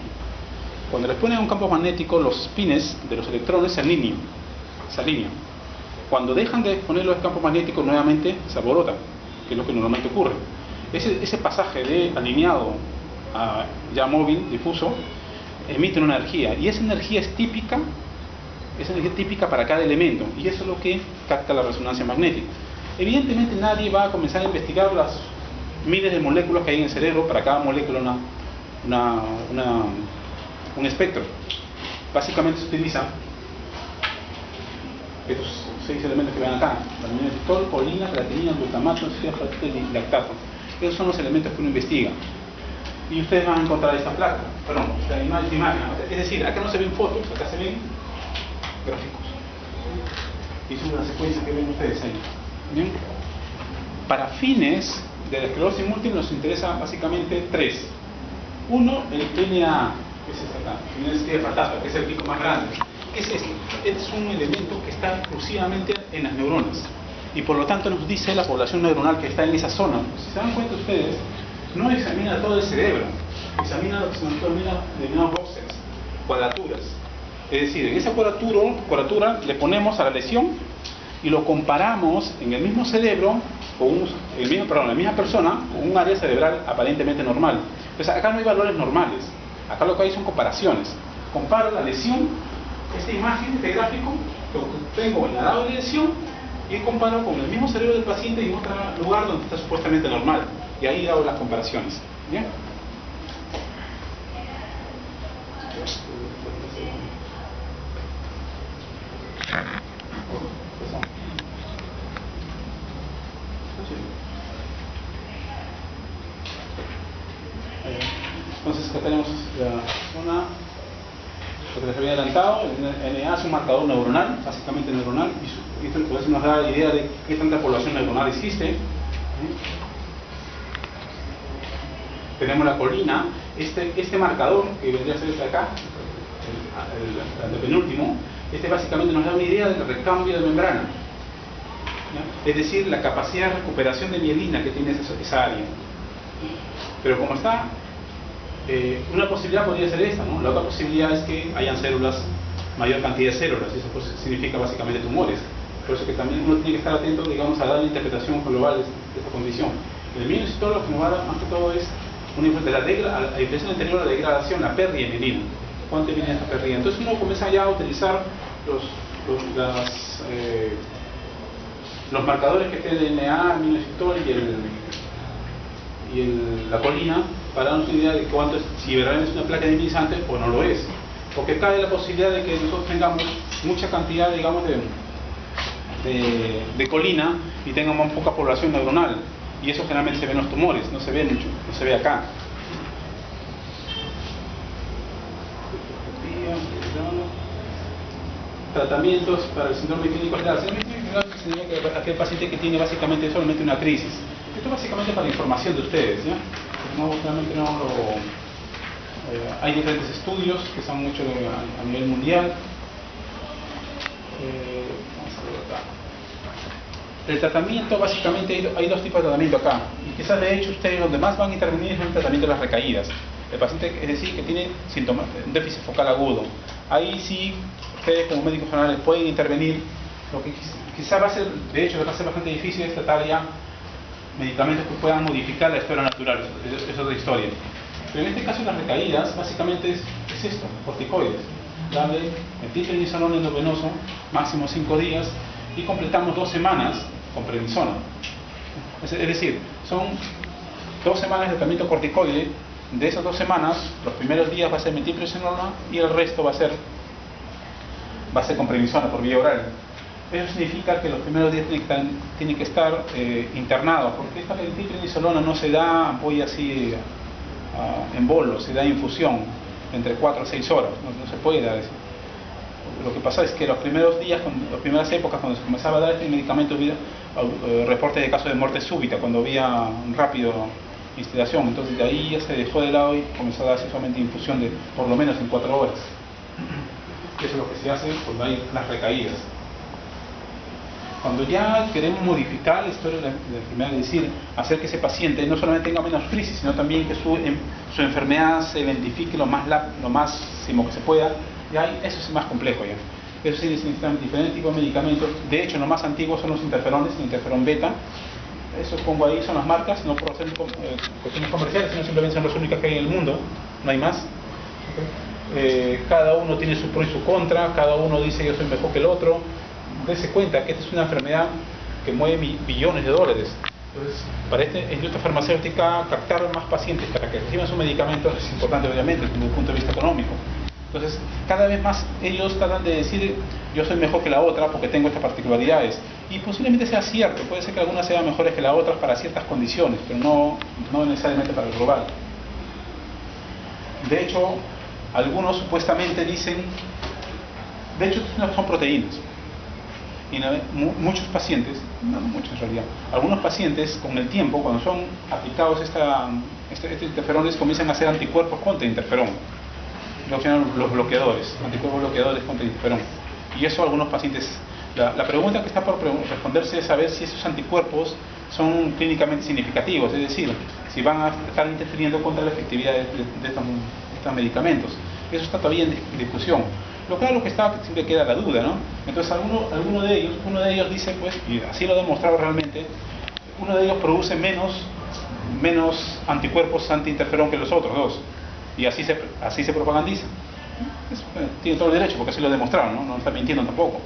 Cuando les ponen a un campo magnético, los spines de los electrones se alinean. Cuando dejan de exponer los campos magnéticos, nuevamente se alborotan, que es lo que normalmente ocurre. Ese pasaje de alineado a ya móvil, difuso, emite una energía, y esa energía es típica para cada elemento, y eso es lo que capta la resonancia magnética. Evidentemente nadie va a comenzar a investigar las miles de moléculas que hay en el cerebro, para cada molécula un espectro. Básicamente se utiliza estos 6 elementos que ven acá: malonestol, colina, creatinina, glutamato, y lactato. Esos son los elementos que uno investiga. Y ustedes van a encontrar esta placa, perdón, esta imagen. Es decir, acá no se ven fotos, acá se ven gráficos. Y es una secuencia que ven ustedes ahí. ¿Bien? Para fines de la esclerosis múltiple nos interesa básicamente 3. Uno, el PNA, que es este acá, que es el pico más grande. ¿Qué es esto? Es un elemento que está exclusivamente en las neuronas, y por lo tanto nos dice la población neuronal que está en esa zona. Si se dan cuenta ustedes, no examina todo el cerebro, examina lo que se denomina denominados boxes, cuadraturas. Es decir, en esa cuadratura le ponemos a la lesión y lo comparamos en el mismo cerebro, la misma persona, con un área cerebral aparentemente normal. Entonces acá no hay valores normales, acá lo que hay son comparaciones. Comparo la lesión, esta imagen, este gráfico, lo que tengo en la lado de lesión, y comparo con el mismo cerebro del paciente en otro lugar donde está supuestamente normal. Y ahí hago las comparaciones. ¿Bien? Entonces acá tenemos lo que les había adelantado. El NA es un marcador neuronal, básicamente neuronal, y esto nos da la idea de qué tanta población neuronal existe. Tenemos la colina, este marcador que vendría a ser este acá, el penúltimo, básicamente nos da una idea del recambio de membrana, ¿ya? Es decir, la capacidad de recuperación de mielina que tiene esa área. Pero como está, una posibilidad podría ser esta, ¿no? La otra posibilidad es que hayan células, mayor cantidad de células, y eso pues significa básicamente tumores. Por eso que también uno tiene que estar atento, digamos, a dar la interpretación global de esta condición. El mielocitol lo que nos va a dar más que todo es una influencia a la inflexión anterior a la degradación, la pérdida de mielina. ¿Cuánto viene esta pérdida? Entonces uno comienza ya a utilizar los marcadores que tiene el DNA, el mielocitol y la colina, para darnos una idea de cuánto es, si verdaderamente es una placa divinizante o no lo es. Porque cabe la posibilidad de que nosotros tengamos mucha cantidad, digamos, de colina y tengamos poca población neuronal. Y eso generalmente se ve en los tumores, no se ve mucho, no se ve acá. Tratamientos para el síndrome clínico general. El síndrome clínico general significa que aquel paciente que tiene básicamente solamente una crisis. Esto es básicamente para información de ustedes, ¿ya? Realmente hay diferentes estudios que son mucho a nivel mundial. Vamos a ver acá. El tratamiento, básicamente hay 2 tipos de tratamiento acá, y quizás de hecho ustedes donde más van a intervenir es en el tratamiento de las recaídas. El paciente, es decir, que tiene síntomas, un déficit focal agudo. Ahí sí, ustedes como médicos generales pueden intervenir. Lo que quizás va a ser, de hecho, va a ser bastante difícil es tratar ya medicamentos que puedan modificar la historia natural, es otra historia. Pero en este caso las recaídas, básicamente es esto, corticoides. Darle metilprednisolona endovenoso, máximo 5 días, y completamos 2 semanas con prednisona. Es decir, son 2 semanas de tratamiento corticoide. De esas 2 semanas, los primeros días va a ser metilprednisolona y el resto va a ser con prednisona por vía oral. Eso significa que los primeros días tienen que estar internados, porque esta metilprednisolona no se da ampolla así en bolo, se da infusión entre 4 a 6 horas, no se puede dar eso. Lo que pasa es que los primeros días, las primeras épocas, cuando se comenzaba a dar este medicamento, había reportes de casos de muerte súbita, cuando había un rápido instilación. Entonces de ahí ya se dejó de lado y comenzó a darse solamente infusión de por lo menos en 4 horas. Eso es lo que se hace cuando hay las recaídas. Cuando ya queremos modificar la historia de la enfermedad, es decir, hacer que ese paciente no solamente tenga menos crisis, sino también que su enfermedad se identifique lo máximo que se pueda, ya eso es más complejo ya. Eso sí, necesitan diferentes tipos de medicamentos. De hecho, los más antiguos son los interferones, el interferón beta. Eso pongo ahí, son las marcas, no por hacer cuestiones comerciales, sino simplemente son las únicas que hay en el mundo, no hay más. Cada uno tiene su pro y su contra, cada uno dice yo soy mejor que el otro. Dese cuenta que esta es una enfermedad que mueve billones de dólares. Entonces, para esta industria farmacéutica, captar más pacientes para que reciban su medicamento es importante, obviamente, desde un punto de vista económico. Entonces, cada vez más ellos tratan de decir yo soy mejor que la otra porque tengo estas particularidades. Y posiblemente sea cierto, puede ser que algunas sean mejores que las otras para ciertas condiciones, pero no necesariamente para el global. De hecho, algunos supuestamente dicen, de hecho son proteínas. Y muchos pacientes, no muchos en realidad, algunos pacientes con el tiempo, cuando son aplicados estos interferones, comienzan a hacer anticuerpos contra el interferón. Lo que se llaman los bloqueadores, anticuerpos bloqueadores contra el interferón. Y eso algunos pacientes, la pregunta que está por responderse es saber si esos anticuerpos son clínicamente significativos, es decir, si van a estar interfiriendo contra la efectividad de estos medicamentos. Eso está todavía en discusión. Lo claro que está, siempre queda la uno ¿no? Entonces uno de ellos dice, pues, y así lo ha demostrado realmente, uno de ellos produce menos anticuerpos anti-interferón que los otros dos. Y así se propagandiza. Tiene todo el derecho, porque así lo demostraron, ¿no? No está mintiendo tampoco.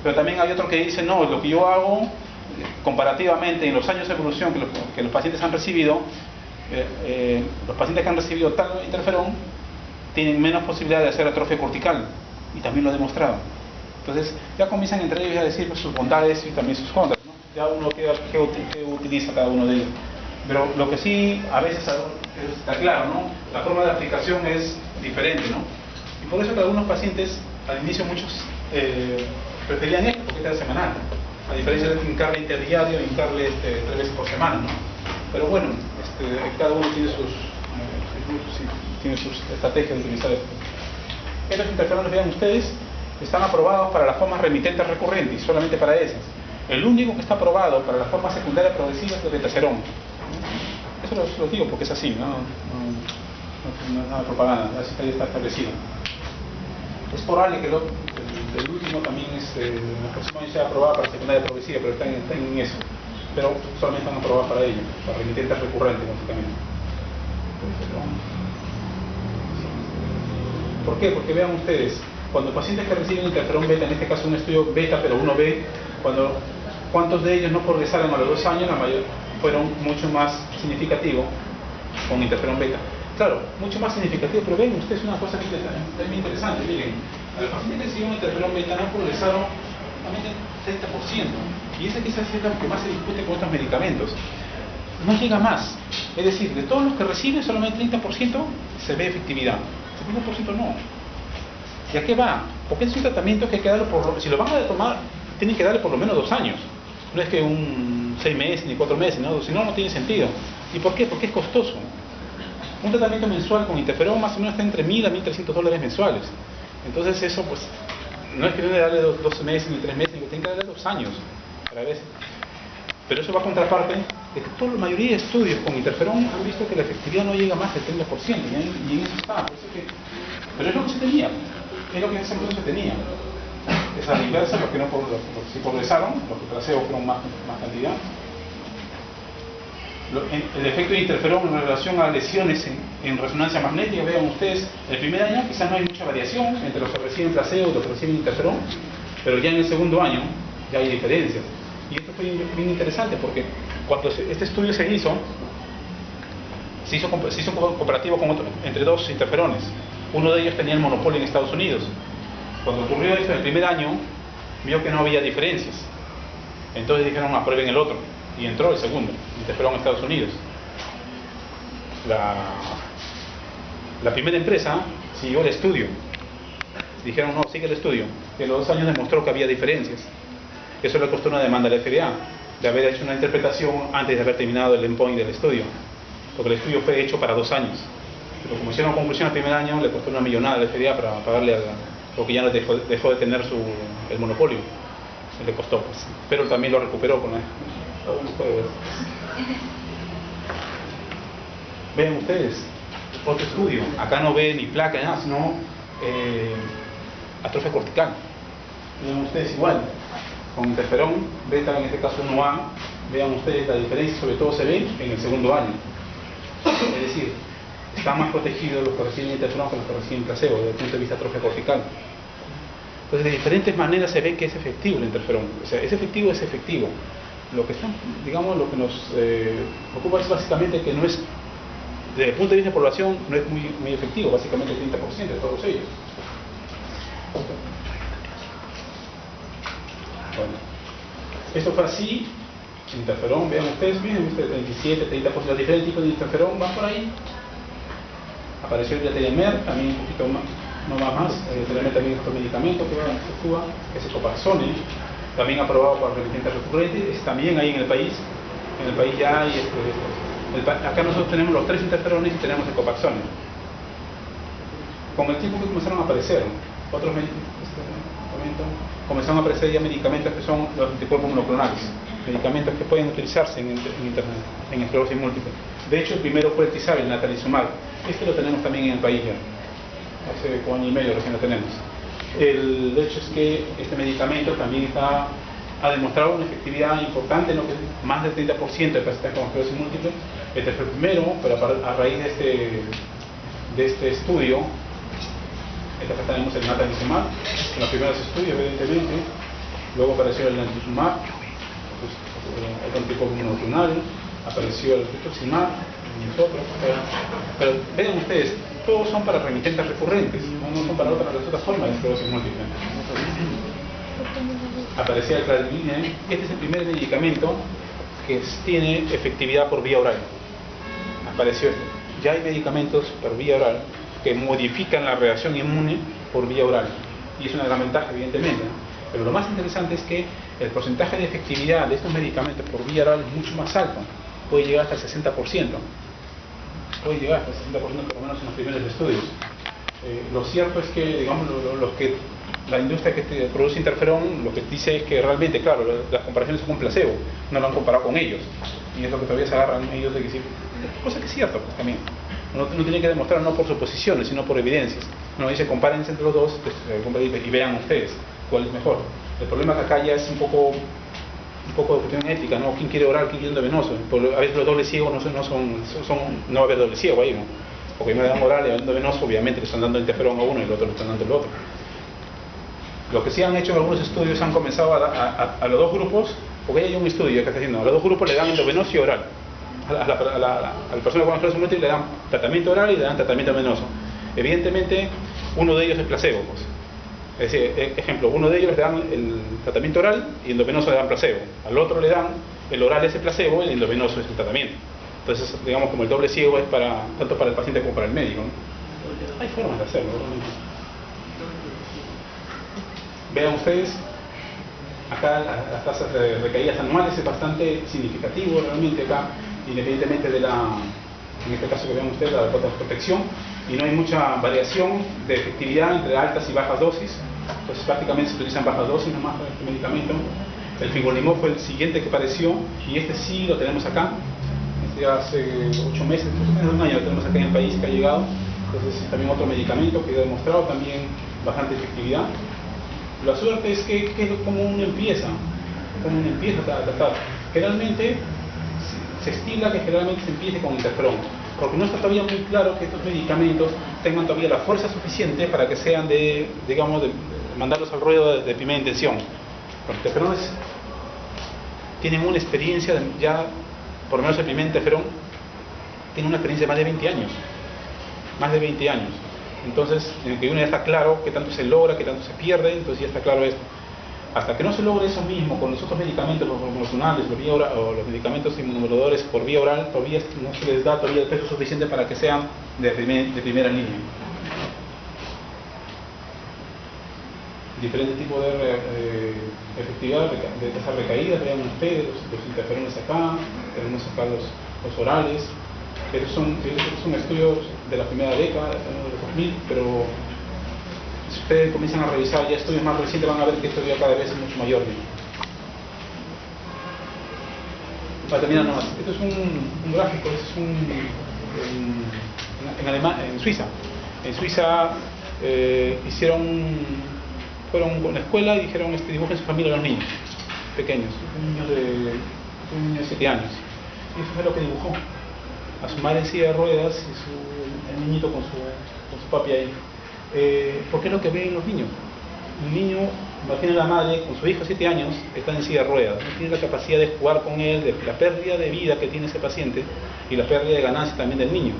Pero también hay otro que dice, no, lo que yo hago, comparativamente en los años de evolución que los pacientes han recibido, los pacientes que han recibido tal interferón, tienen menos posibilidad de hacer atrofia cortical, y también lo ha demostrado. Entonces ya comienzan entre ellos a decir sus bondades y también sus contras, ¿no? Ya uno qué utiliza cada uno de ellos. Pero lo que sí a veces está claro, ¿no? La forma de aplicación es diferente, ¿no? Y por eso que algunos pacientes, al inicio muchos preferían esto, porque era semanal, a diferencia de hincarle interdiario e hincarle 3 veces por semana, ¿no? Pero bueno, cada uno tiene sus estrategias de utilizar esto. Estos interferones, vean ustedes, están aprobados para las formas remitentes recurrentes, solamente para esas. El único que está aprobado para la forma secundaria progresiva es el betaserón. Eso lo digo porque es así, no es nada de propaganda, así está establecido. Es probable que el último también en la próxima año sea aprobado para secundaria progresiva, pero está en eso. Pero solamente están aprobados para ello, para remitentes recurrentes, básicamente. ¿Por qué? Porque vean ustedes, cuando pacientes que reciben interferón beta, en este caso un estudio beta, pero 1B, ¿cuántos de ellos no progresaron a los 2 años? La mayoría fueron mucho más significativos con interferón beta. Claro, mucho más significativo, pero ven ustedes una cosa que es muy interesante. Miren, a los pacientes que recibieron interferón beta no progresaron solamente 30%. Y esa quizás es la que más se discute con otros medicamentos. No llega más. Es decir, de todos los que reciben, solamente 30% se ve efectividad. 70% no. ¿Y a qué va? Porque es un tratamiento que hay que darlo si lo van a tomar, tienen que darle por lo menos 2 años. No es que 6 meses ni 4 meses, ¿no? Si no, no tiene sentido. ¿Y por qué? Porque es costoso. Un tratamiento mensual con interferón más o menos está entre $1.000 a $1.300 mensuales. Entonces eso, pues, no es que debe darle 2 meses ni 3 meses, ni que tenga que darle 2 años a la vez. Pero eso va a contraparte de que la mayoría de estudios con interferón han visto que la efectividad no llega más del 30%, y en eso está. Pero es lo que se tenía, es lo que en ese momento se tenía. Es a la inversa, los que sí progresaron, los que placebo fueron más cantidad. El efecto de interferón en relación a lesiones en resonancia magnética, vean ustedes, el primer año quizás no hay mucha variación entre los que reciben placebo y los que reciben interferón, pero ya en el segundo año ya hay diferencias. Y esto fue bien interesante porque cuando este estudio se hizo comparativo entre 2 interferones. Uno de ellos tenía el monopolio en Estados Unidos. Cuando ocurrió eso en el primer año, vio que no había diferencias. Entonces dijeron, aprueben el otro. Y entró el segundo, interferón en Estados Unidos. La primera empresa siguió el estudio. Dijeron, no, sigue el estudio. Y a los 2 años demostró que había diferencias. Eso le costó una demanda a la FDA, de haber hecho una interpretación antes de haber terminado el endpoint del estudio. Porque el estudio fue hecho para 2 años. Pero como hicieron conclusión al primer año, le costó una millonada a la FDA para pagarle porque ya no dejó de tener el monopolio. Le costó, pues. Pero también lo recuperó con Vean ustedes, otro estudio. Acá no ve ni placa ni nada, sino atrofia cortical. vean ustedes igual, con interferón beta, en este caso 1A, vean ustedes la diferencia, sobre todo se ve en el segundo año. Es decir, están más protegidos los que reciben interferón que los que reciben placebo, desde el punto de vista atrofia cortical. Entonces, de diferentes maneras se ve que es efectivo el interferón. O sea, es efectivo, es efectivo. Lo que están, digamos, lo que nos ocupa es básicamente que no es, desde el punto de vista de población, no es muy efectivo, básicamente el 30% de todos ellos. Bueno, esto fue así. Interferón, vean ustedes, 37, 30%, los diferentes tipos de interferón van por ahí. Apareció el Yatelemer, también un poquito más, no va más. El Yatelemer también estos medicamentos que actúa, que es Ecopaxone, también aprobado por remitentes recurrentes, también hay en el país. En el país ya hay acá nosotros tenemos los 3 interferones y tenemos Ecopaxone. Con el tiempo que comenzaron a aparecer otros comenzaron a aparecer ya medicamentos que son los anticuerpos monoclonales, medicamentos que pueden utilizarse en esclerosis múltiple. De hecho, el primero fue el Tizabri, el natalizumab. Este lo tenemos también en el país ya. Hace 1 año y medio recién lo tenemos. El hecho es que este medicamento también ha demostrado una efectividad importante, ¿no? Que es más del 30% de pacientes con esclerosis múltiple. Este fue el primero, pero a raíz de este estudio, acá tenemos el natalizumab, en los primeros estudios, evidentemente. Luego apareció el natalizumab, el anticuerpo monoclonal, apareció el rituximab y nosotros. Pero vean ustedes, todos son para remitentes recurrentes, no son para otras formas de esclerosis múltiple. Aparecía el cladribine. Este es el primer medicamento que tiene efectividad por vía oral. Apareció este. Ya hay medicamentos por vía oral que modifican la reacción inmune por vía oral, y es una gran ventaja, evidentemente, ¿no? Pero lo más interesante es que el porcentaje de efectividad de estos medicamentos por vía oral es mucho más alto, puede llegar hasta el 60%, puede llegar hasta el 60% por lo menos en los primeros estudios. Lo cierto es que, digamos, la industria que produce interferón, lo que dice es que realmente, claro, las comparaciones son con placebo, no lo han comparado con ellos, y es lo que todavía se agarran ellos de que sí, cosa que es cierto, pues también. No tiene que demostrar no por suposiciones, sino por evidencias. Uno dice, compárense entre los dos y vean ustedes cuál es mejor. El problema que acá ya es un poco de cuestión ética, ¿no? ¿Quién quiere oral, quién quiere endovenoso? A veces los dobles ciegos no va a haber doble ciego ahí, ¿no? Porque me dan oral y endovenoso, obviamente le están dando interferón a uno y el otro le están dando el otro. Lo que sí han hecho en algunos estudios, han comenzado a los dos grupos, porque hay un estudio que está haciendo, a los dos grupos le dan endovenoso y oral. A la persona con esclerosis múltiple le dan tratamiento oral y le dan tratamiento venoso. Evidentemente, uno de ellos es placebo, pues. Es decir, ejemplo, uno de ellos le dan el tratamiento oral y el endovenoso le dan placebo. Al otro le dan el oral es el placebo y el endovenoso es el tratamiento. Entonces, digamos, como el doble ciego es tanto para el paciente como para el médico, ¿no? Hay formas de hacerlo, realmente. Vean ustedes, acá las tasas de recaídas anuales es bastante significativo realmente acá, independientemente de en este caso que vean ustedes, la cuota de protección, y no hay mucha variación de efectividad entre altas y bajas dosis. Entonces prácticamente se utilizan bajas dosis nomás para este medicamento. El fingolimod fue el siguiente que apareció, y este sí lo tenemos acá. Este hace 8 meses, menos de 1 año lo tenemos acá en el país que ha llegado. Entonces también otro medicamento que ha demostrado también bastante efectividad. La suerte es que como uno empieza a tratar. Generalmente se estila que generalmente se empiece con interferón, porque no está todavía muy claro que estos medicamentos tengan todavía la fuerza suficiente para que sean de mandarlos al ruedo de primera intención. Los interferones tienen una experiencia ya, por lo menos el primer interferón tiene una experiencia de más de 20 años. Más de 20 años. Entonces, en el que uno ya está claro qué tanto se logra, qué tanto se pierde, entonces ya está claro esto. Hasta que no se logre eso mismo con los otros medicamentos, los hormonales, o los medicamentos inmunomoduladores por vía oral, todavía no se les da todavía el peso suficiente para que sean de primera línea. Diferentes tipos de efectividad, de tasas recaídas, vean ustedes, los interferones acá, tenemos acá los orales. Estos son estudios de la primera década, de los 2000, pero si ustedes comienzan a revisar ya estudios más recientes van a ver que esto ya cada vez es mucho mayor. Para terminar nomás, esto es un gráfico, en Suiza. En Suiza hicieron fueron con la escuela y dijeron, dibujen su familia a los niños pequeños, un niño de 7 años. Y eso fue lo que dibujó. A su madre en silla de ruedas y el niñito con su papi ahí. ¿Por qué es lo que ven los niños? Un niño, imagina la madre con su hijo de 7 años, está en silla de ruedas, no tiene la capacidad de jugar con él, de la pérdida de vida que tiene ese paciente y la pérdida de ganancia también del niño.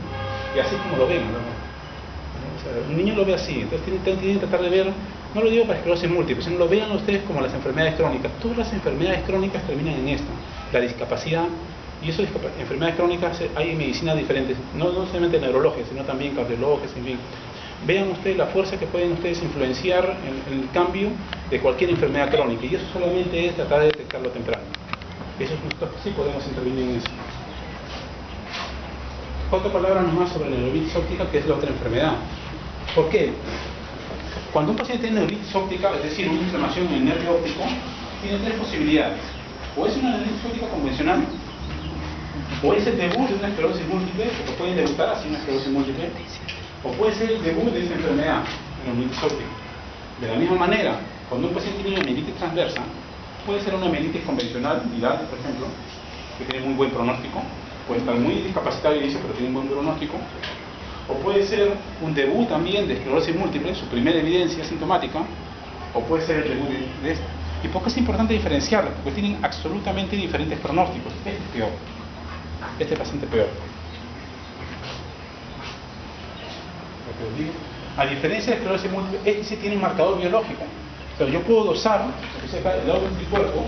Y así es como lo ven, ¿no? O sea, un niño lo ve así, entonces tienen que tratar de ver, no lo digo para esclerosis múltiple, sino lo vean ustedes como las enfermedades crónicas. Todas las enfermedades crónicas terminan en esto, la discapacidad, y eso enfermedades crónicas hay en medicinas diferentes, no solamente neurología, sino también cardiología, en fin. Vean ustedes la fuerza que pueden ustedes influenciar en el cambio de cualquier enfermedad crónica, y eso solamente es tratar de detectarlo temprano. Eso es nosotros sí podemos intervenir en eso. Otra palabra nomás sobre la neuritis óptica, que es la otra enfermedad. ¿Por qué? Cuando un paciente tiene neuritis óptica, es decir, una inflamación en el nervio óptico, tiene 3 posibilidades. O es una neuritis óptica convencional, o es el debut de una esclerosis múltiple, porque pueden debutar así una esclerosis múltiple, o puede ser el debut de esa enfermedad, la neuritis óptica. De la misma manera, cuando un paciente tiene una mielitis transversa, puede ser una mielitis convencional, viral, por ejemplo, que tiene muy buen pronóstico, puede estar muy discapacitado y dice, pero tiene un buen pronóstico, o puede ser un debut también de esclerosis múltiple, su primera evidencia sintomática, o puede ser el debut de esto. ¿Y por qué es importante diferenciarlos? Porque tienen absolutamente diferentes pronósticos. Este es peor. Este es bastante peor. A diferencia de esclerosis múltiple, este sí tiene un marcador biológico. O sea, yo puedo dosar, el lado del anticuerpo,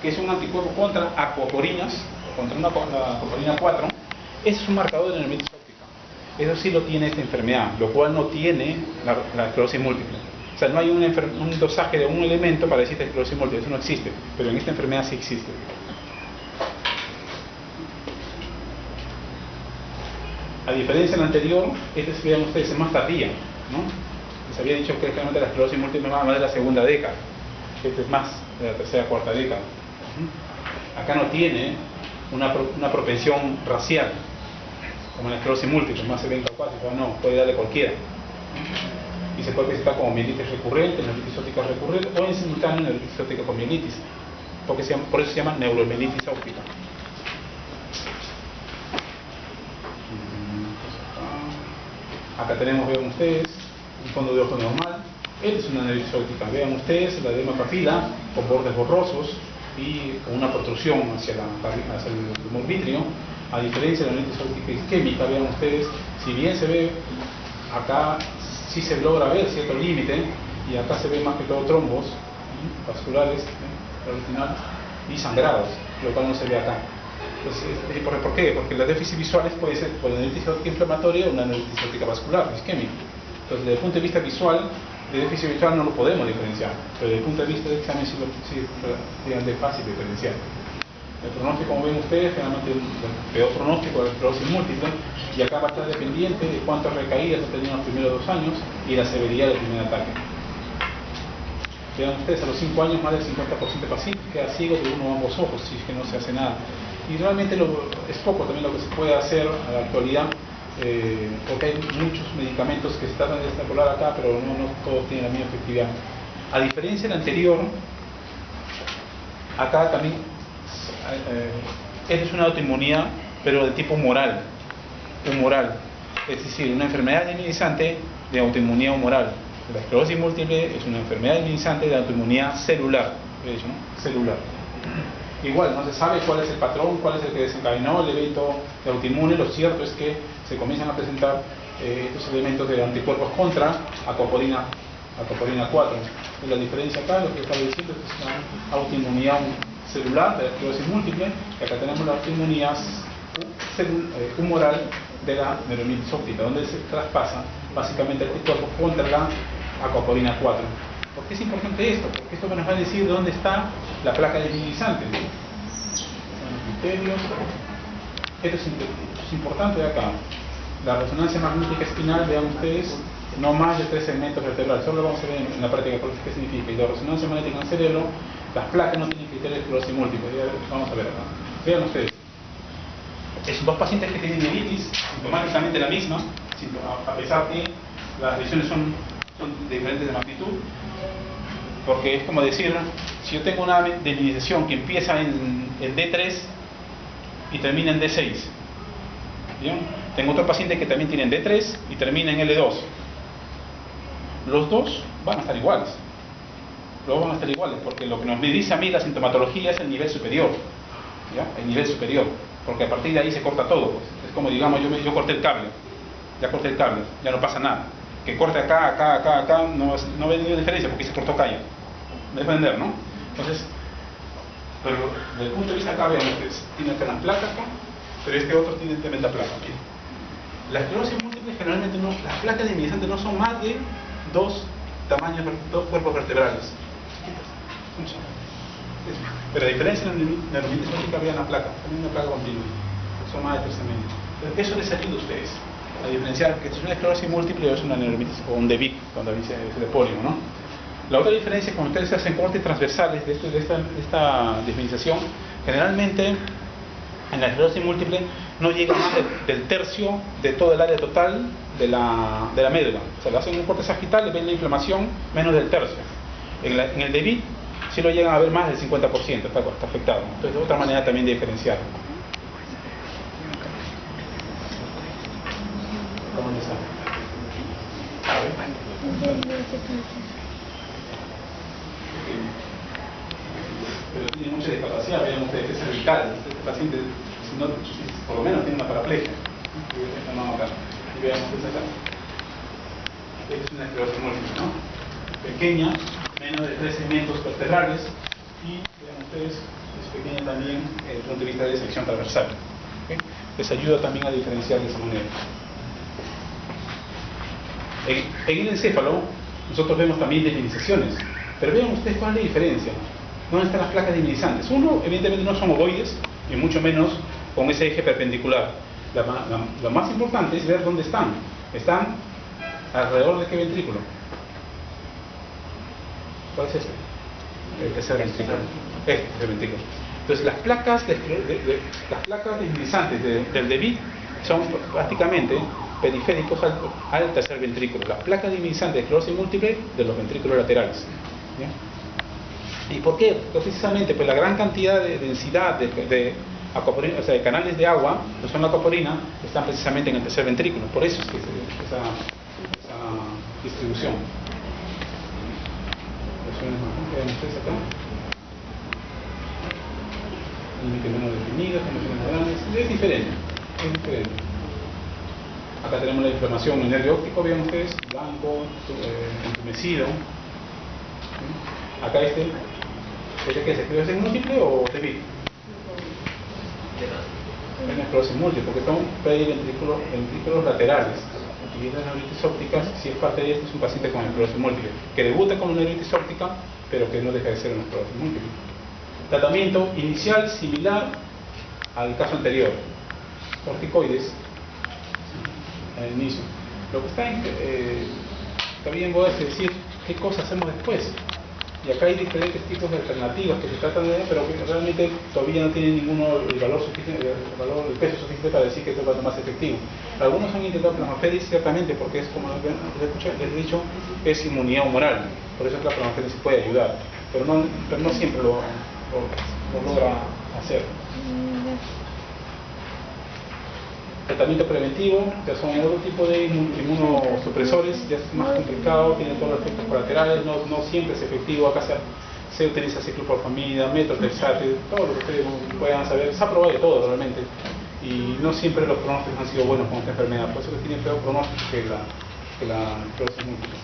que es un anticuerpo contra aquaporinas, contra la aquaporina 4. Ese es un marcador de neuritis óptica. Eso sí lo tiene esta enfermedad, lo cual no tiene la esclerosis múltiple. O sea, no hay un dosaje de un elemento para decir esclerosis múltiple, eso no existe, pero en esta enfermedad sí existe. A diferencia de la anterior, esta, vean ustedes, es más tardía, ¿no? Les había dicho que realmente la esclerosis múltiple es más de la segunda década, este es más de la tercera, cuarta década. Acá no tiene una propensión racial, como la esclerosis múltiple, más evento acuático, no, puede darle cualquiera. Y se puede presentar como mielitis recurrente, neuritis óptica recurrente, o en simultáneo neuritis óptica con mielitis, por eso se llama neuromielitis óptica. Acá tenemos, vean ustedes, un fondo de ojo normal. Esta es una neuritis óptica. Vean ustedes la edema papila con bordes borrosos y con una protrusión hacia el tumor vítreo. A diferencia de la neuritis óptica isquémica, vean ustedes, si bien se ve, acá sí se logra ver cierto límite, y acá se ve más que todo trombos vasculares, retinales y sangrados, lo cual no se ve acá. Entonces, ¿por qué? Porque los déficits visuales puede ser por la neuritis óptica inflamatoria o una neuritis óptica vascular, isquémica. Entonces, desde el punto de vista visual, el déficit visual no lo podemos diferenciar, pero desde el punto de vista del examen sí es fácil diferenciar. El pronóstico, como ven ustedes, generalmente el peor pronóstico de la esclerosis múltiple, y acá va a estar dependiente de cuántas recaídas ha tenido en los primeros 2 años y la severidad del primer ataque. Vean ustedes, a los 5 años más del 50% de pacientes queda ciego de uno o ambos ojos, si es que no se hace nada. Y realmente es poco también lo que se puede hacer a la actualidad, porque hay muchos medicamentos que se tratan de extrapolar acá, pero no todos tienen la misma efectividad. A diferencia del anterior, acá también esta es una autoinmunidad, pero de tipo humoral, es decir, una enfermedad inmunizante de autoinmunidad humoral. La esclerosis múltiple es una enfermedad inmunizante de autoinmunidad celular, ¿no? Celular. Igual, no se sabe cuál es el patrón, cuál es el que desencadenó el evento de autoinmune. Lo cierto es que se comienzan a presentar estos elementos de anticuerpos contra aquaporina 4. Y la diferencia acá, lo que está diciendo, es una autoinmunidad celular de la esclerosis múltiple, y acá tenemos la autoinmunidad humoral de la neuritis óptica, donde se traspasa básicamente el anticuerpo contra la aquaporina 4. ¿Por qué es importante esto? Porque esto nos va a decir dónde está la placa desminimizante. Esto es importante de acá. La resonancia magnética espinal, vean ustedes, no más de 3 segmentos vertebrales. Solo lo vamos a ver en la práctica qué significa. Y la resonancia magnética en el cerebro, las placas no tienen criterio de esclerosis múltiple. Vamos a ver acá. Vean ustedes. Esos 2 pacientes que tienen mielitis, sintomáticamente la misma, a pesar que las lesiones son son diferentes de magnitud, porque es como decir, si yo tengo una desminización que empieza en D3 y termina en D6, ¿bien? Tengo otro paciente que también tiene D3 y termina en L2. Los dos van a estar iguales. Los dos van a estar iguales, porque lo que nos dice a mí la sintomatología es el nivel superior, ¿ya? El nivel superior, porque a partir de ahí se corta todo, pues. Es como, digamos, yo corté el cable, ya corté el cable, ya no pasa nada. Que corte acá, no ve ninguna diferencia, porque se cortó acá ya. Me dejo entender, ¿no? Entonces, pero desde el punto de vista acá, vean ustedes, tiene acá las placas acá, pero este otro tiene tremenda placa. La esclerosis múltiple generalmente no, las placas desminimizantes no son más de dos cuerpos vertebrales. Pero a diferencia de la neuromilitis óptica, vean la placa, también una placa continua, son más de 13 milímetros. Eso les ayuda a ustedes a diferenciar que es una esclerosis múltiple o es una neuromilitis o un DEBIC, cuando dice de polio, ¿no? La otra diferencia es que cuando ustedes hacen cortes transversales de esta desminización, generalmente en la esclerosis múltiple no llega más del tercio de todo el área total de la médula. O sea, le hacen un corte sagital y ven la inflamación menos del tercio. En el DEBIC sí lo llegan a ver más del 50%, está afectado. Entonces, es otra manera también de diferenciar. ¿Cómo está? Pero tiene mucha discapacidad, vean ustedes que es cervical. Este paciente, si no, por lo menos tiene una paraplegia. Y vean ustedes acá. Esta es una esclerosis múltiple, ¿no? Pequeña, menos de 3 segmentos vertebrales. Y vean ustedes, es pequeña también desde el punto de vista de sección transversal. ¿Okay? Les ayuda también a diferenciar de esa manera. En el encéfalo, nosotros vemos también desminizaciones. Pero vean ustedes cuál es la diferencia. ¿Dónde están las placas desminizantes? Uno, evidentemente, no son ovoides, y mucho menos con ese eje perpendicular. Lo más importante es ver dónde están. Están alrededor de qué ventrículo. ¿Cuál es este? El tercer ventrículo. Este es el ventrículo. Entonces, las placas desminizantes del DEBIC son prácticamente periféricos al tercer ventrículo. Las placas desminizantes de esclerosis múltiple de los ventrículos laterales. ¿Bien? ¿Y por qué? Porque precisamente pues, la gran cantidad de densidad de acoporina, o sea, de canales de agua, que son la acoporina, están precisamente en el tercer ventrículo. Por eso es que esa distribución. Límite menos definido, condiciones grandes, es diferente. Acá tenemos la inflamación en el nervio óptico, vean ustedes, blanco, entumecido. Acá ¿este que es esclerosis múltiple o DEBIC? Es una esclerosis múltiple, porque son ventrículos laterales. Y las neuritis ópticas, si es parte de esto, es un paciente con esclerosis múltiple, que debuta con una neuritis óptica, pero que no deja de ser una esclerosis múltiple. Tratamiento inicial similar al caso anterior. Corticoides al inicio. Lo que está bien es decir qué cosas hacemos después. Y acá hay diferentes tipos de alternativas que se tratan de ver, pero que realmente todavía no tienen ninguno el valor suficiente, el peso suficiente para decir que esto es lo más efectivo. Algunos han intentado plasmaféresis ciertamente porque es, como les he dicho, es inmunidad humoral. Por eso es que la plasmaféresis puede ayudar, pero no siempre lo logra hacer. Tratamiento preventivo, ya son otro tipo de inmunosupresores, ya es más complicado, tiene todos los efectos colaterales, no siempre es efectivo. Acá se utiliza ciclopropamida, metotrexate, todo lo que ustedes puedan saber, se ha probado de todo realmente, y no siempre los pronósticos han sido buenos con esta enfermedad, por eso que tiene peor pronóstico que la esclerosis múltiple.